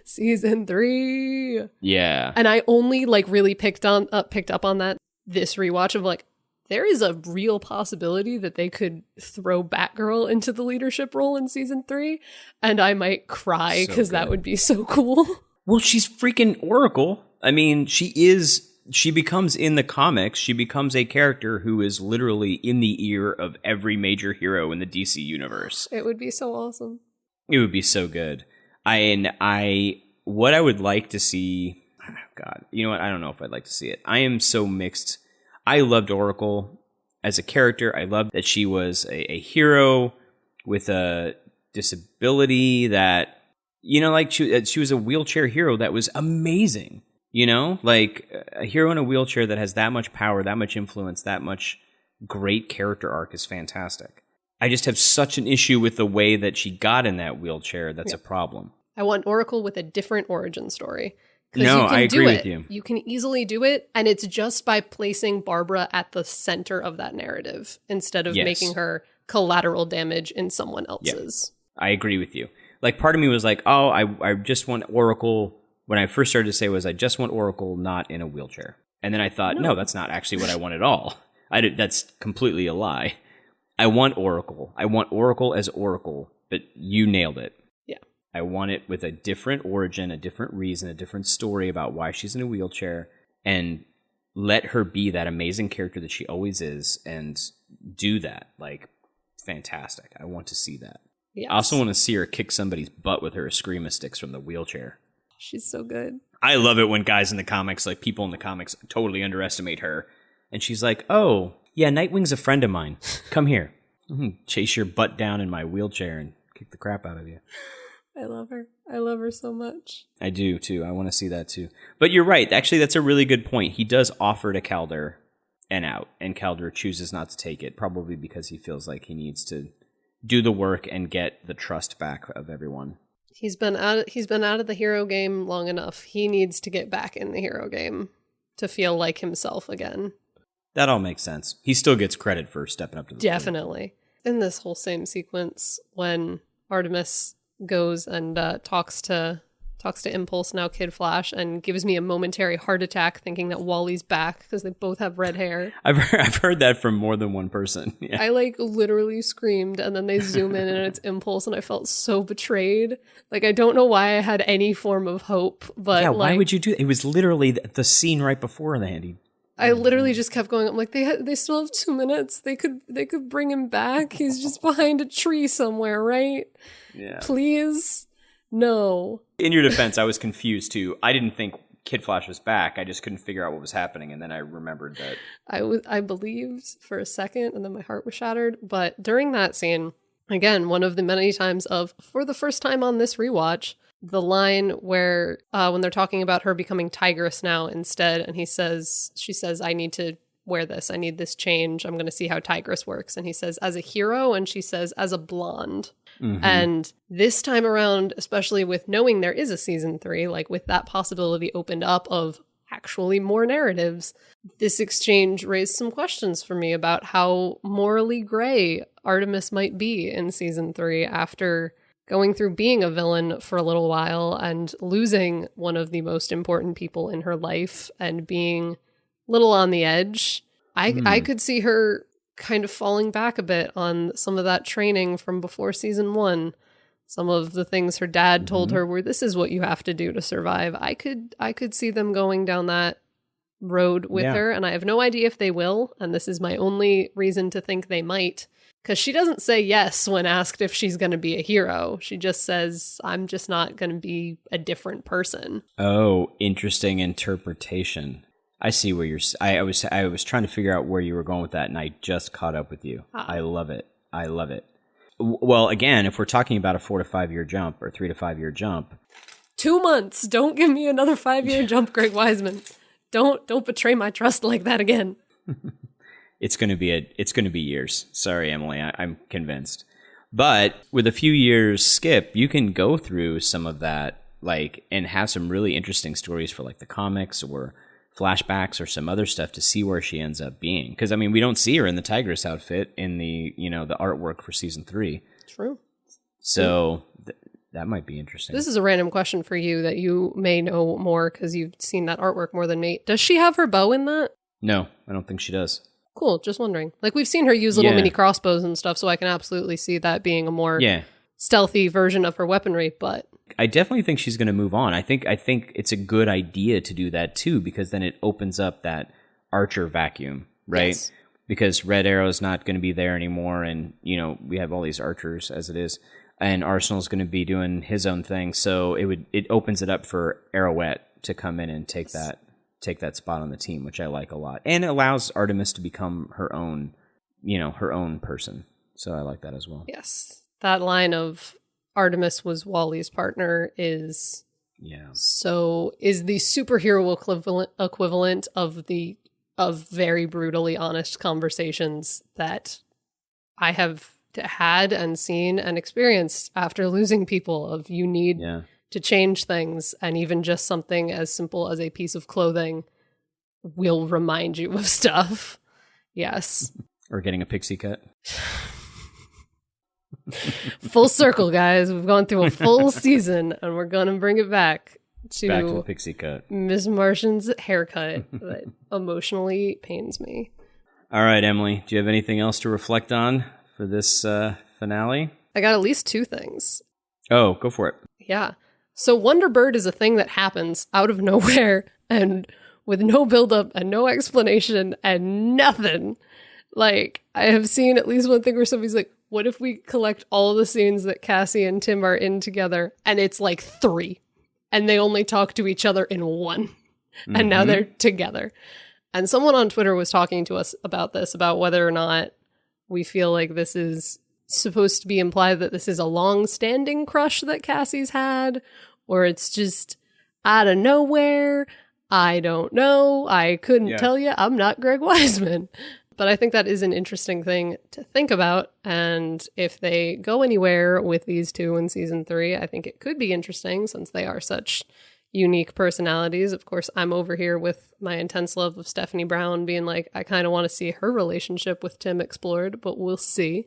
Season 3. Yeah. And I only, like, really picked up on that this rewatch of, like, there is a real possibility that they could throw Batgirl into the leadership role in season 3, and I might cry because that would be so cool. Well, she's freaking Oracle. I mean, she becomes in the comics, she becomes a character who is literally in the ear of every major hero in the DC universe. It would be so awesome. It would be so good. What I would like to see, oh God, you know what? I don't know if I'd like to see it. I am so mixed. I loved Oracle as a character. I loved that she was a hero with a disability that, you know, like she was a wheelchair hero that was amazing. You know, like a hero in a wheelchair that has that much power, that much influence, that much great character arc is fantastic. I just have such an issue with the way that she got in that wheelchair. That's a problem. I want Oracle with a different origin story. No, I agree with you. You can easily do it, and it's just by placing Barbara at the center of that narrative instead of making her collateral damage in someone else's. Yeah, I agree with you. Like, part of me was like, oh, I just want Oracle. When I first started to say was, I just want Oracle not in a wheelchair. And then I thought, no, that's not actually what I want at all. That's completely a lie. I want Oracle. I want Oracle as Oracle, but you nailed it. I want it with a different origin, a different reason, a different story about why she's in a wheelchair, and let her be that amazing character that she always is and do that. Like, fantastic. I want to see that. Yes. I also want to see her kick somebody's butt with her Eskrima sticks from the wheelchair. She's so good. I love it when guys in the comics, like people in the comics, totally underestimate her. And she's like, oh, yeah, Nightwing's a friend of mine. Come here. Chase your butt down in my wheelchair and kick the crap out of you. I love her. I love her so much. I do, too. I want to see that, too. But you're right. Actually, that's a really good point. He does offer to Calder an out, and Calder chooses not to take it, probably because he feels like he needs to do the work and get the trust back of everyone. He's been out of the hero game long enough. He needs to get back in the hero game to feel like himself again. That all makes sense. He still gets credit for stepping up to the plate. Definitely. In this whole same sequence, when Artemis goes and talks to Impulse, now Kid Flash, and gives me a momentary heart attack thinking that Wally's back because they both have red hair. I've heard that from more than one person. Yeah. I literally screamed, and then they zoom in and it's Impulse, and I felt so betrayed. I don't know why I had any form of hope, but yeah, why would you do that? It was literally the scene right before the handy. I literally just kept going. I'm like, they still have 2 minutes. They could bring him back. He's just behind a tree somewhere, right? Yeah. Please, no. In your defense, I was confused too. I didn't think Kid Flash was back. I just couldn't figure out what was happening, and then I remembered that I believed for a second, and then my heart was shattered. But during that scene, again, one of the many times for the first time on this rewatch, the line where when they're talking about her becoming Tigress now instead, and she says, I need to wear this. I need this change. I'm going to see how Tigress works. And he says, as a hero, and she says, as a blonde. Mm-hmm. And this time around, especially with knowing there is a season 3, with that possibility opened up of actually more narratives, this exchange raised some questions for me about how morally gray Artemis might be in season 3 after going through being a villain for a little while and losing one of the most important people in her life and being little on the edge. I could see her kind of falling back a bit on some of that training from before season 1. Some of the things her dad told her were, this is what you have to do to survive. I could see them going down that road with her, and I have no idea if they will, and this is my only reason to think they might. Because she doesn't say yes when asked if she's going to be a hero. She just says, I'm just not going to be a different person. Oh, interesting interpretation. I see where you're... I was trying to figure out where you were going with that, and I just caught up with you. I love it. I love it. Well, again, if we're talking about a 4 to 5 year jump or 3 to 5 year jump... 2 months! Don't give me another 5-year jump, Greg Wiseman. Don't betray my trust like that again. It's going to be years. Sorry, Emily, I'm convinced. But with a few years skip, you can go through some of that, and have some really interesting stories for the comics or flashbacks or some other stuff to see where she ends up being. Because we don't see her in the Tigress outfit in the the artwork for season 3. True. So that might be interesting. This is a random question for you that you may know more because you've seen that artwork more than me. Does she have her bow in that? No, I don't think she does. Cool, just wondering. We've seen her use little mini crossbows and stuff, so I can absolutely see that being a more stealthy version of her weaponry, but... I definitely think she's going to move on. I think it's a good idea to do that, too, because then it opens up that Archer vacuum, right? Yes. Because Red Arrow's not going to be there anymore, and, we have all these Archers as it is, and Arsenal's going to be doing his own thing, so it opens it up for Arrowette to come in and take that spot on the team, which I like a lot. And it allows Artemis to become her own person. So I like that as well. Yes. That line of Artemis was Wally's partner is is the superhero equivalent of very brutally honest conversations that I have had and seen and experienced after losing people of you need to change things, and even just something as simple as a piece of clothing will remind you of stuff. Yes. Or getting a pixie cut. Full circle, guys. We've gone through a full season, and we're going to bring it back to the pixie cut. Miss Martian's haircut that emotionally pains me. All right, Emily, do you have anything else to reflect on for this finale? I got at least 2 things. Oh, go for it. Yeah. So Wonderbird is a thing that happens out of nowhere and with no buildup and no explanation and nothing. I have seen at least one thing where somebody's like, what if we collect all the scenes that Cassie and Tim are in together? And it's 3. And they only talk to each other in 1. And now they're together. And someone on Twitter was talking to us about this, about whether or not we feel like this is supposed to be implied that this is a long-standing crush that Cassie's had, or it's just out of nowhere. I don't know. I couldn't tell you. I'm not Greg Wiseman. But I think that is an interesting thing to think about. And if they go anywhere with these 2 in season 3, I think it could be interesting since they are such, unique personalities. Of course, I'm over here with my intense love of Stephanie Brown being like, I kind of want to see her relationship with Tim explored, but we'll see.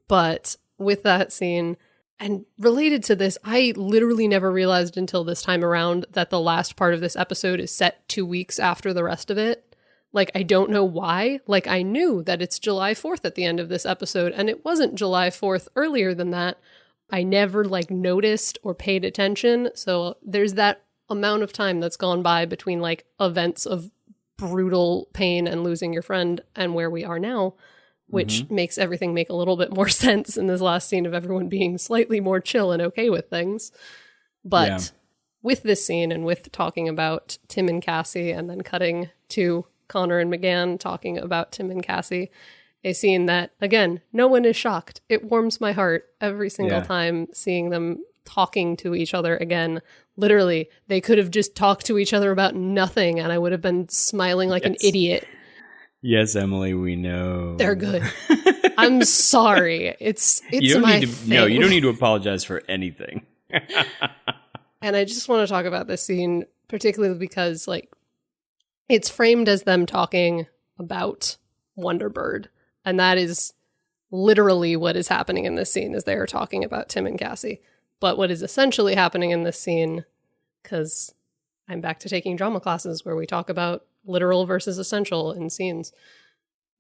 But with that scene, and related to this, I literally never realized until this time around that the last part of this episode is set 2 weeks after the rest of it. Like, I don't know why. Like, I knew that it's July 4th at the end of this episode, and it wasn't July 4th earlier than that. I never, like, noticed or paid attention. So there's that amount of time that's gone by between, like, events of brutal pain and losing your friend and where we are now, which makes everything make a little bit more sense in this last scene of everyone being slightly more chill and okay with things. But with this scene and with talking about Tim and Cassie and then cutting to Connor and McGann talking about Tim and Cassie, a scene that, again, no one is shocked. It warms my heart every single time seeing them talking to each other again. Literally, they could have just talked to each other about nothing and I would have been smiling like an idiot. Yes, Emily, we know. They're good. I'm sorry. It's my thing. No, you don't need to apologize for anything. And I just want to talk about this scene, particularly because, like, it's framed as them talking about Wonderbird. And that is literally what is happening in this scene, is they are talking about Tim and Cassie. But what is essentially happening in this scene, because I'm back to taking drama classes where we talk about literal versus essential in scenes,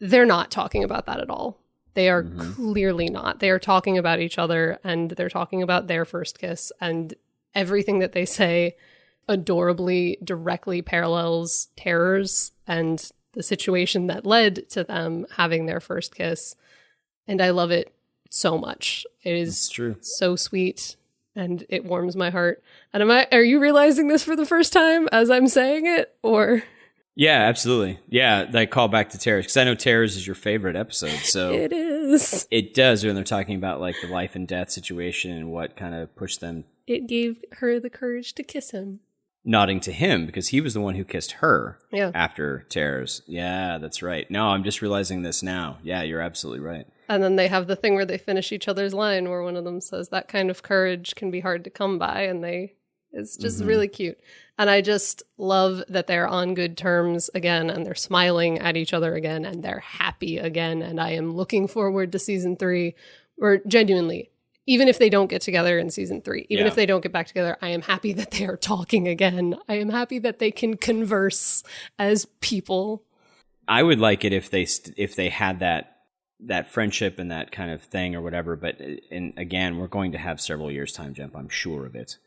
they're not talking about that at all. They are clearly not. They are talking about each other, and they're talking about their first kiss, and everything that they say adorably directly parallels Terror's and the situation that led to them having their first kiss. And I love it so much. It is true. So sweet, and it warms my heart. And are you realizing this for the first time as I'm saying it, or? Yeah, absolutely. Yeah, that call back to Terror's, because I know Terror's is your favorite episode. So it is. It does, when they're talking about like the life and death situation and what kind of pushed them. It gave her the courage to kiss him. Nodding to him, because he was the one who kissed her after Terror's. Yeah, that's right. No, I'm just realizing this now. Yeah, you're absolutely right. And then they have the thing where they finish each other's line, where one of them says that kind of courage can be hard to come by, and it's just really cute. And I just love that they're on good terms again, and they're smiling at each other again, and they're happy again. And I am looking forward to season 3, or genuinely, even if they don't get together in season 3, even if they don't get back together, I am happy that they are talking again. I am happy that they can converse as people. I would like it if they had that friendship and that kind of thing or whatever. But and again, we're going to have several years time jump. I'm sure of it.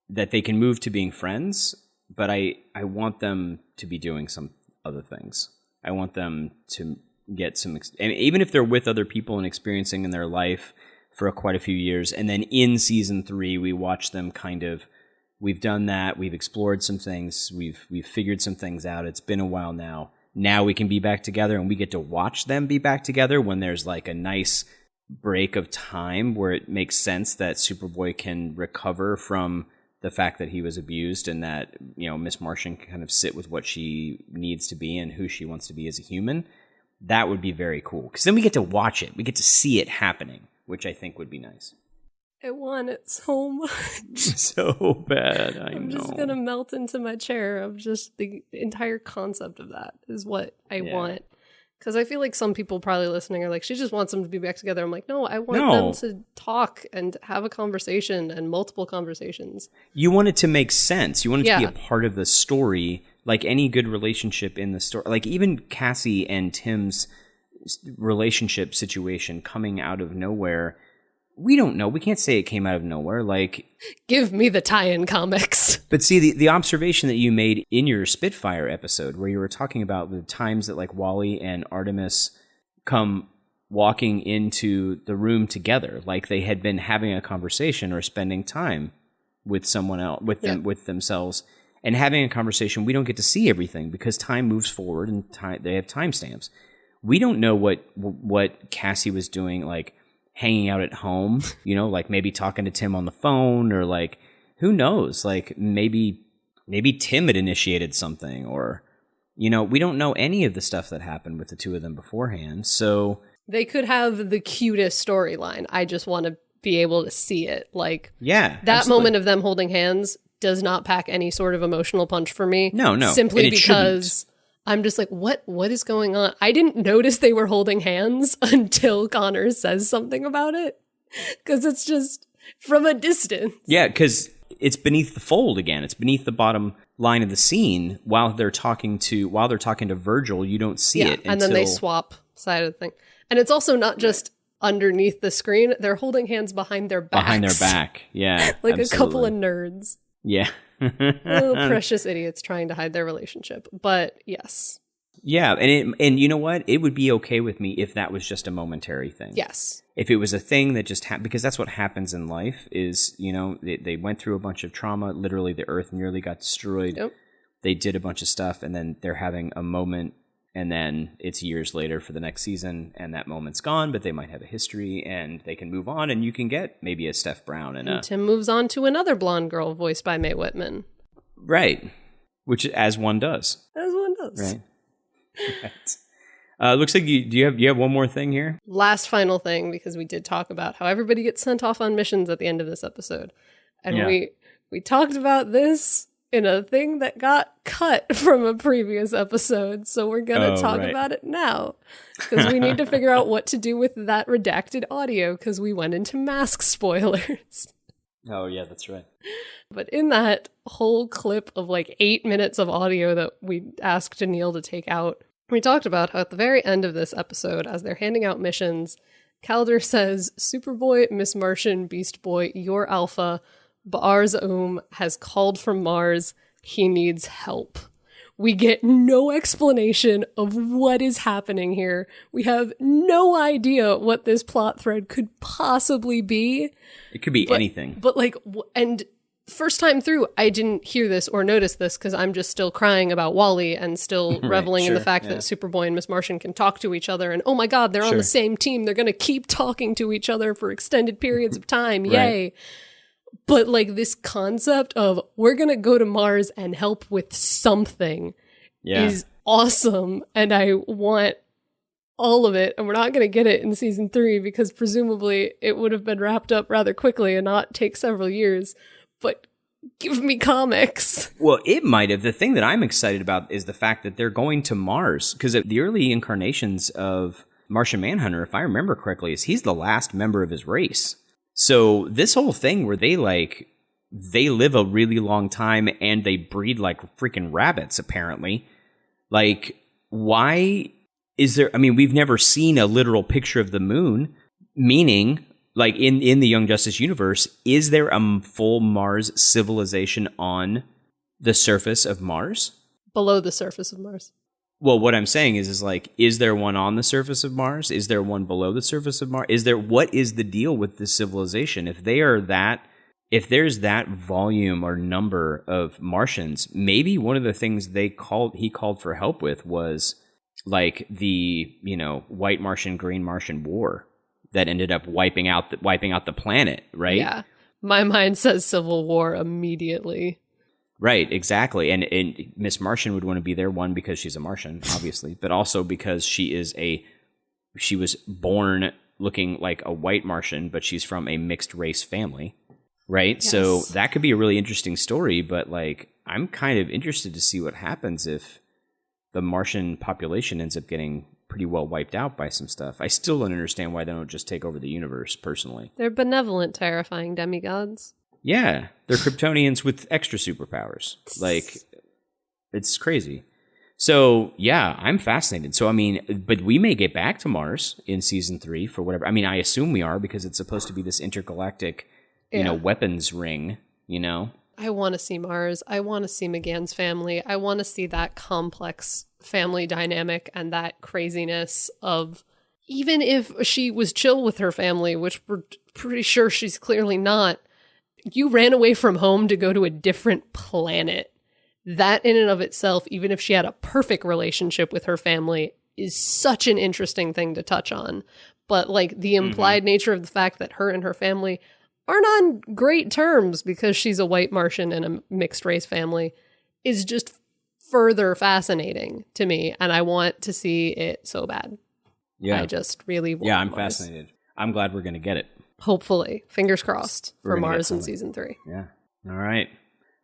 That they can move to being friends, but I want them to be doing some other things. I want them to get some, and even if they're with other people and experiencing in their life for quite a few years, and then in season 3 we watch them kind of, we've done that, we've explored some things, we've figured some things out, it's been a while now we can be back together, and we get to watch them be back together when there's like a nice break of time where it makes sense that Superboy can recover from the fact that he was abused, and that, you know, Miss Martian can kind of sit with what she needs to be and who she wants to be as a human. That would be very cool, because then we get to watch it, we get to see it happening, which I think would be nice. I want it so much. So bad, I know. I'm just going to melt into my chair of just the entire concept of that is what I want. Because I feel like some people probably listening are like, she just wants them to be back together. I'm like, no, I want them to talk and have a conversation, and multiple conversations. You want it to make sense. You want it to be a part of the story, like any good relationship in the story. Like even Cassie and Tim's relationship situation coming out of nowhere. We don't know. We can't say it came out of nowhere. Like, give me the tie-in comics. But see, the observation that you made in your Spitfire episode, where you were talking about the times that like Wally and Artemis come walking into the room together, like they had been having a conversation or spending time with someone else, with them, with themselves, and having a conversation. We don't get to see everything because time moves forward, and they have timestamps. We don't know what Cassie was doing, like hanging out at home, you know, like maybe talking to Tim on the phone, or like, who knows, like maybe Tim had initiated something, or, you know, we don't know any of the stuff that happened with the two of them beforehand. So they could have the cutest storyline. I just want to be able to see it. Like, that absolutely. Moment of them holding hands, does not pack any sort of emotional punch for me. No. Simply And it because I'm just like, what is going on? I didn't notice they were holding hands until Connor says something about it. Because it's just from a distance. Yeah, because it's beneath the fold again. It's beneath the bottom line of the scene while they're talking to Virgil. You don't see it and then they swap side of the thing. And it's also not just underneath the screen. They're holding hands behind their backs. Behind their back, yeah. Like absolutely. a couple of nerds. Yeah. Little precious idiots trying to hide their relationship. But yes. Yeah, and you know what? It would be okay with me if that was just a momentary thing. Yes. If it was a thing that just happened, because that's what happens in life is, they went through a bunch of trauma. Literally, the earth nearly got destroyed. Yep. They did a bunch of stuff, and then they're having a moment, and then it's years later for the next season, and that moment's gone, but they might have a history, and they can move on, and you can get maybe a Steph Brown and Tim moves on to another blonde girl voiced by Mae Whitman. Right. Which, as one does. As one does. Right. Right. Looks like you have one more thing here. Last final thing, because we did talk about how everybody gets sent off on missions at the end of this episode. And we talked about this in a thing that got cut from a previous episode. So we're going to talk about it now. Because we need to figure out what to do with that redacted audio, because we went into mask spoilers. Oh, yeah, that's right. But in that whole clip of like 8 minutes of audio that we asked Neal to take out, we talked about how at the very end of this episode, as they're handing out missions, Calder says, Superboy, Miss Martian, Beast Boy, you're Alpha. Ba'ar's has called from Mars. He needs help. We get no explanation of what is happening here. We have no idea what this plot thread could possibly be. It could be anything. But like, and first time through, I didn't hear this or notice this because I'm just still crying about Wally and still reveling in the fact that Superboy and Miss Martian can talk to each other. And oh my God, they're on the same team. They're going to keep talking to each other for extended periods of time. Yay. But like this concept of we're going to go to Mars and help with something is awesome. And I want all of it. And we're not going to get it in season 3 because presumably it would have been wrapped up rather quickly and not take several years. But give me comics. Well, it might have. The thing that I'm excited about is the fact that they're going to Mars. Because the early incarnations of Martian Manhunter, if I remember correctly, is he's the last member of his race. So this whole thing where they live a really long time and they breed like freaking rabbits, apparently. Like, why is there... I mean, we've never seen a literal picture of the moon, meaning... Like, in the Young Justice universe, is there a full Mars civilization on the surface of Mars? Below the surface of Mars. Well, what I'm saying is like, is there one on the surface of Mars? Is there one below the surface of Mars? What is the deal with this civilization? If there's that volume or number of Martians, maybe one of the things he called for help with was like the, White Martian, Green Martian war. That ended up wiping out the planet, right? Yeah. My mind says Civil War immediately. Right, exactly. And Miss Martian would want to be there, one, because she's a Martian, obviously, but also because she was born looking like a white Martian, but she's from a mixed race family, right? Yes. So that could be a really interesting story, but like, I'm kind of interested to see what happens if the Martian population ends up getting pretty well wiped out by some stuff. I still don't understand why they don't just take over the universe, personally. They're benevolent, terrifying demigods. Yeah, they're Kryptonians with extra superpowers. Like, it's crazy. So, yeah, I'm fascinated. So, I mean, but we may get back to Mars in season 3 for whatever. I mean, I assume we are because it's supposed to be this intergalactic, weapons ring, I want to see Mars. I want to see McGann's family. I want to see that complex family dynamic and that craziness of, even if she was chill with her family, which we're pretty sure she's clearly not, you ran away from home to go to a different planet. That in and of itself, even if she had a perfect relationship with her family, is such an interesting thing to touch on. But like the implied nature of the fact that her and her family aren't on great terms because she's a white Martian in a mixed race family is just further fascinating to me. And I want to see it so bad. Yeah. I just really want I'm Mars. Fascinated. I'm glad we're going to get it. Hopefully. Fingers crossed for Mars in season 3. Yeah. All right.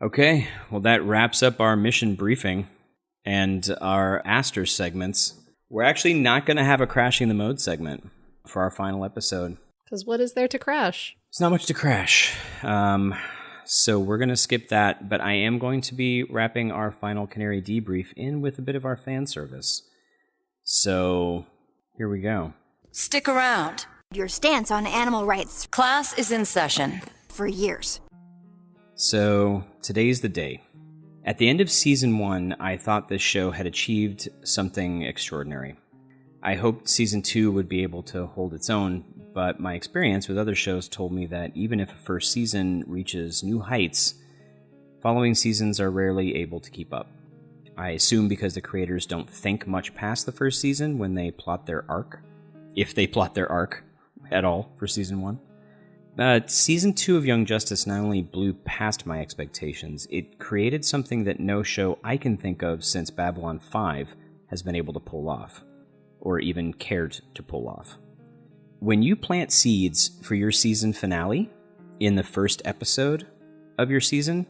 Okay, well, that wraps up our mission briefing and our Aster segments. We're actually not going to have a Crashing the Mode segment for our final episode. Because what is there to crash? It's not much to crash. So we're going to skip that, but I am going to be wrapping our final Canary debrief in with a bit of our fan service. So here we go. Stick around. Your stance on animal rights Class is in session. for years. So today's the day. At the end of Season 1, I thought this show had achieved something extraordinary. I hoped Season 2 would be able to hold its own, but my experience with other shows told me that even if a first season reaches new heights, following seasons are rarely able to keep up. I assume because the creators don't think much past the first season when they plot their arc, if they plot their arc at all for Season 1. But Season 2 of Young Justice not only blew past my expectations, it created something that no show I can think of since Babylon 5 has been able to pull off, or even cared to pull off. When you plant seeds for your season finale in the first episode of your season,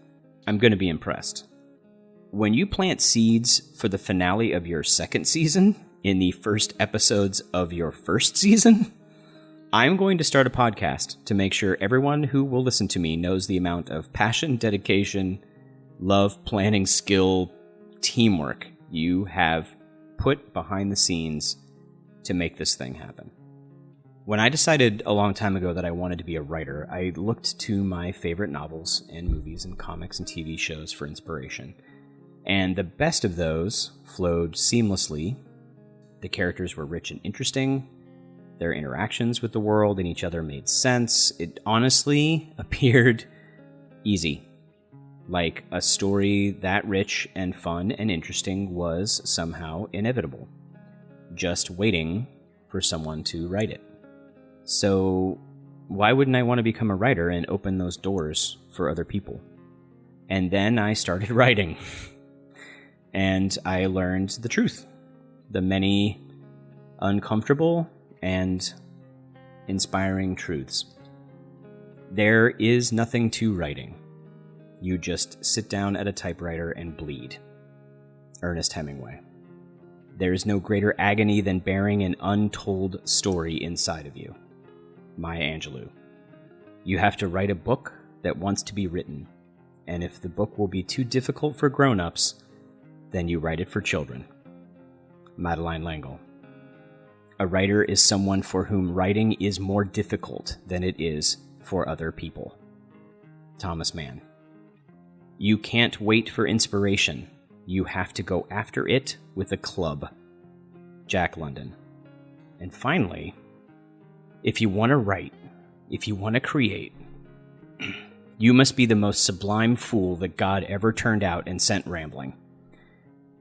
I'm going to be impressed. When you plant seeds for the finale of your second season in the first episodes of your first season, I'm going to start a podcast to make sure everyone who will listen to me knows the amount of passion, dedication, love, planning, skill, teamwork you have put behind the scenes to make this thing happen. When I decided a long time ago that I wanted to be a writer, I looked to my favorite novels and movies and comics and TV shows for inspiration. And the best of those flowed seamlessly. The characters were rich and interesting. Their interactions with the world and each other made sense. It honestly appeared easy. Like a story that rich and fun and interesting was somehow inevitable. Just waiting for someone to write it. So why wouldn't I want to become a writer and open those doors for other people? And then I started writing. And I learned the truth. The many uncomfortable and inspiring truths. There is nothing to writing. You just sit down at a typewriter and bleed. Ernest Hemingway. There is no greater agony than bearing an untold story inside of you. Maya Angelou. You have to write a book that wants to be written, and if the book will be too difficult for grown-ups, then you write it for children. Madeline L'Engle. A writer is someone for whom writing is more difficult than it is for other people. Thomas Mann. You can't wait for inspiration. You have to go after it with a club. Jack London. And finally, if you want to write, if you want to create, you must be the most sublime fool that God ever turned out and sent rambling.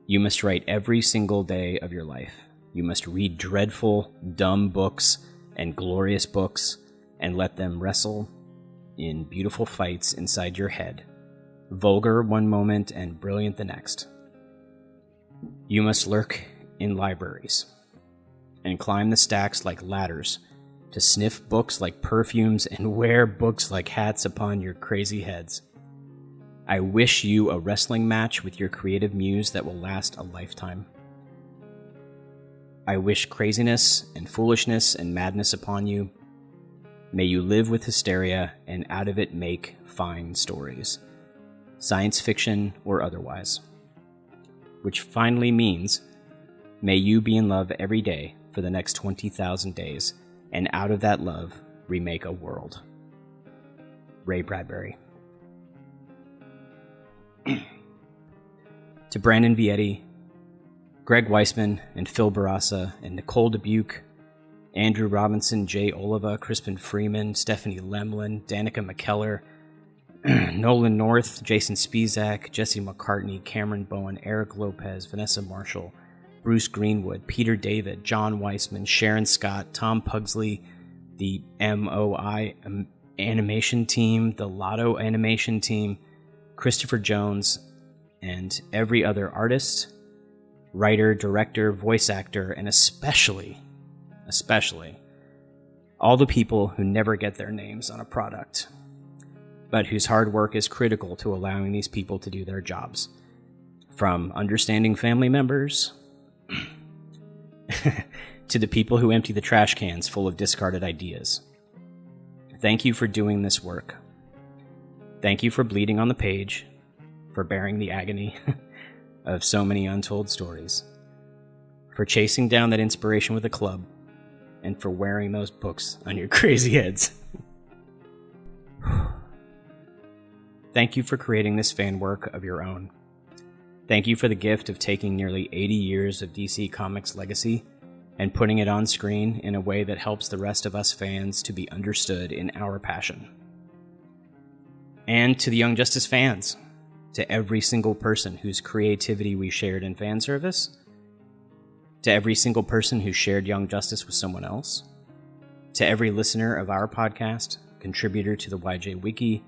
You must write every single day of your life. You must read dreadful, dumb books and glorious books and let them wrestle in beautiful fights inside your head, vulgar one moment and brilliant the next. You must lurk in libraries and climb the stacks like ladders to sniff books like perfumes and wear books like hats upon your crazy heads. I wish you a wrestling match with your creative muse that will last a lifetime. I wish craziness and foolishness and madness upon you. May you live with hysteria and out of it make fine stories, science fiction or otherwise. Which finally means, may you be in love every day for the next 20,000 days, and out of that love, remake a world. Ray Bradbury. To Brandon Vietti, Greg Weisman, and Phil Barassa, and Nicole Dubuque, Andrew Robinson, Jay Oliva, Crispin Freeman, Stephanie Lemlin, Danica McKellar, Nolan North, Jason Spizak, Jesse McCartney, Cameron Bowen, Eric Lopez, Vanessa Marshall, Bruce Greenwood, Peter David, John Weissman, Sharon Scott, Tom Pugsley, the MOI animation team, the Lotto animation team, Christopher Jones, and every other artist, writer, director, voice actor, and especially, all the people who never get their names on a product. but whose hard work is critical to allowing these people to do their jobs. From understanding family members to the people who empty the trash cans full of discarded ideas. Thank you for doing this work. Thank you for bleeding on the page, for bearing the agony of so many untold stories, for chasing down that inspiration with a club, and for wearing those books on your crazy heads. Thank you for creating this fan work of your own. Thank you for the gift of taking nearly 80 years of DC Comics legacy and putting it on screen in a way that helps the rest of us fans to be understood in our passion. And to the Young Justice fans, to every single person whose creativity we shared in fan service, to every single person who shared Young Justice with someone else, to every listener of our podcast, contributor to the YJ Wiki,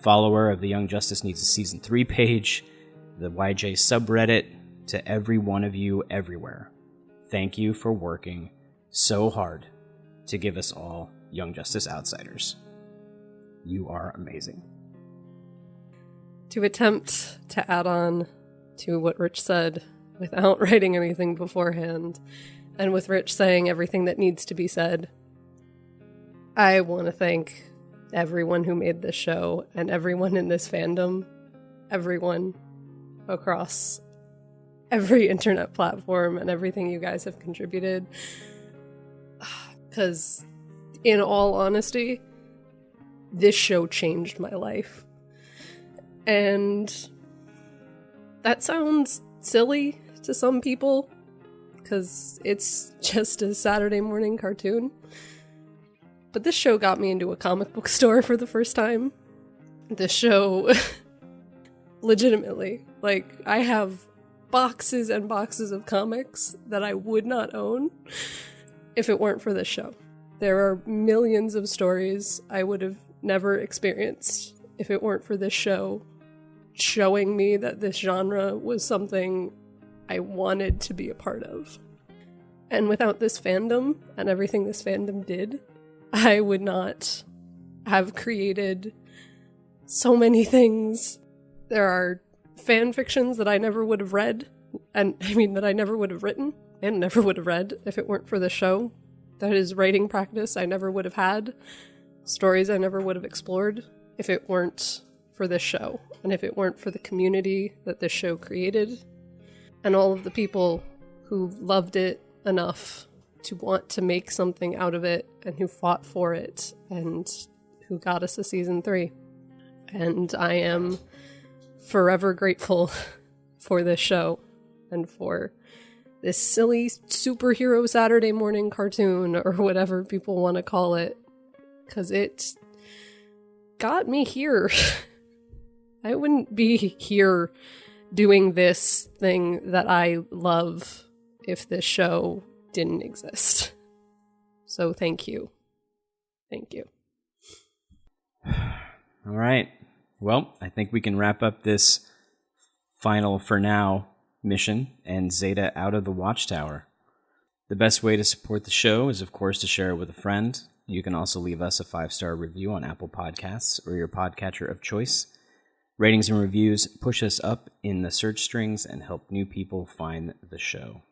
follower of the Young Justice Needs a Season 3 page, the YJ subreddit, to every one of you everywhere. Thank you for working so hard to give us all Young Justice Outsiders. You are amazing. To attempt to add on to what Rich said without writing anything beforehand, and with Rich saying everything that needs to be said, I want to thank everyone who made this show and everyone in this fandom, everyone across every internet platform and everything you guys have contributed. Because, in all honesty, this show changed my life. And that sounds silly to some people, because it's just a Saturday morning cartoon. But this show got me into a comic book store for the first time. This show, legitimately, like, I have boxes and boxes of comics that I would not own if it weren't for this show. There are millions of stories I would have never experienced if it weren't for this show showing me that this genre was something I wanted to be a part of. And without this fandom and everything this fandom did, I would not have created so many things. There are fan fictions that I never would have read, and I mean that I never would have written and never would have read if it weren't for the show. That is writing practice I never would have had, stories I never would have explored if it weren't for this show, and if it weren't for the community that this show created, and all of the people who loved it enough to want to make something out of it, and who fought for it, and who got us a season 3. And I am forever grateful for this show, and for this silly superhero Saturday morning cartoon, or whatever people want to call it, because it got me here. I wouldn't be here doing this thing that I love if this show didn't exist. So thank you. Thank you. All right. Well, I think we can wrap up this final, for now, mission and Zeta out of the Watchtower. The best way to support the show is, of course, to share it with a friend. You can also leave us a 5-star review on Apple Podcasts or your podcatcher of choice. Ratings and reviews push us up in the search strings and help new people find the show.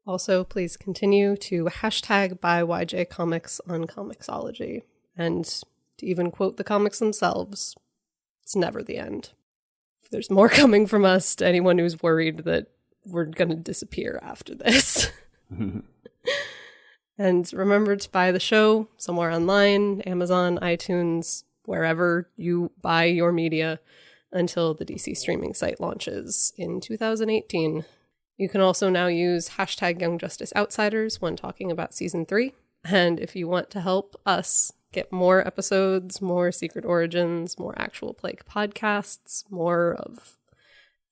Also, please continue to hashtag buy YJ Comics on Comixology. And to even quote the comics themselves, it's never the end. If there's more coming from us to anyone who's worried that we're going to disappear after this. And remember to buy the show somewhere online, Amazon, iTunes, wherever you buy your media, until the DC streaming site launches in 2018. You can also now use hashtag Young Justice Outsiders when talking about Season 3. And if you want to help us get more episodes, more Secret Origins, more Actual Play podcasts, more of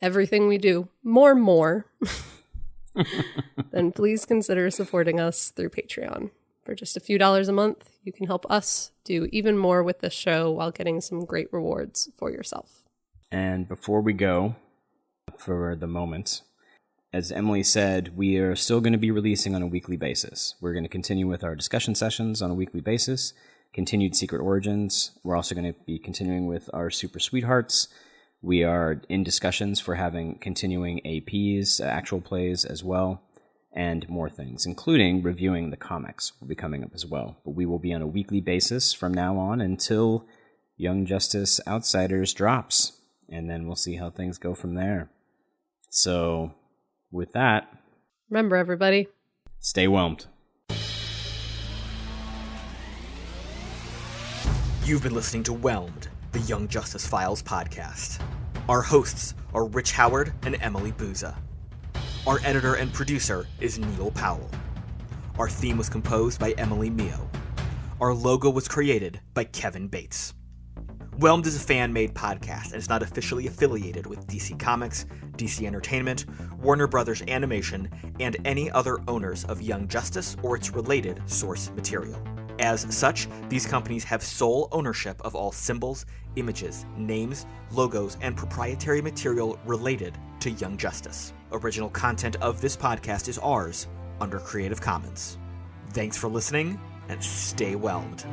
everything we do, more, then please consider supporting us through Patreon. For just a few dollars a month, you can help us do even more with this show while getting some great rewards for yourself. And before we go, for the moment, as Emily said, we are still going to be releasing on a weekly basis. We're going to continue with our discussion sessions on a weekly basis, continued Secret Origins. We're also going to be continuing with our Super Sweethearts. We are in discussions for having continuing APs, actual plays as well, and more things, including reviewing the comics will be coming up as well. But we will be on a weekly basis from now on until Young Justice Outsiders drops, and then we'll see how things go from there. So, with that, Remember, everybody, stay whelmed. You've been listening to Whelmed, the Young Justice Files podcast. Our hosts are Rich Howard and Emily Booza. Our editor and producer is Neal Powell. Our theme was composed by Emily Mio. Our logo was created by Kevin Bates. Whelmed is a fan-made podcast and is not officially affiliated with DC Comics, DC Entertainment, Warner Brothers Animation, and any other owners of Young Justice or its related source material. As such, these companies have sole ownership of all symbols, images, names, logos, and proprietary material related to Young Justice. Original content of this podcast is ours under Creative Commons. Thanks for listening, and stay whelmed.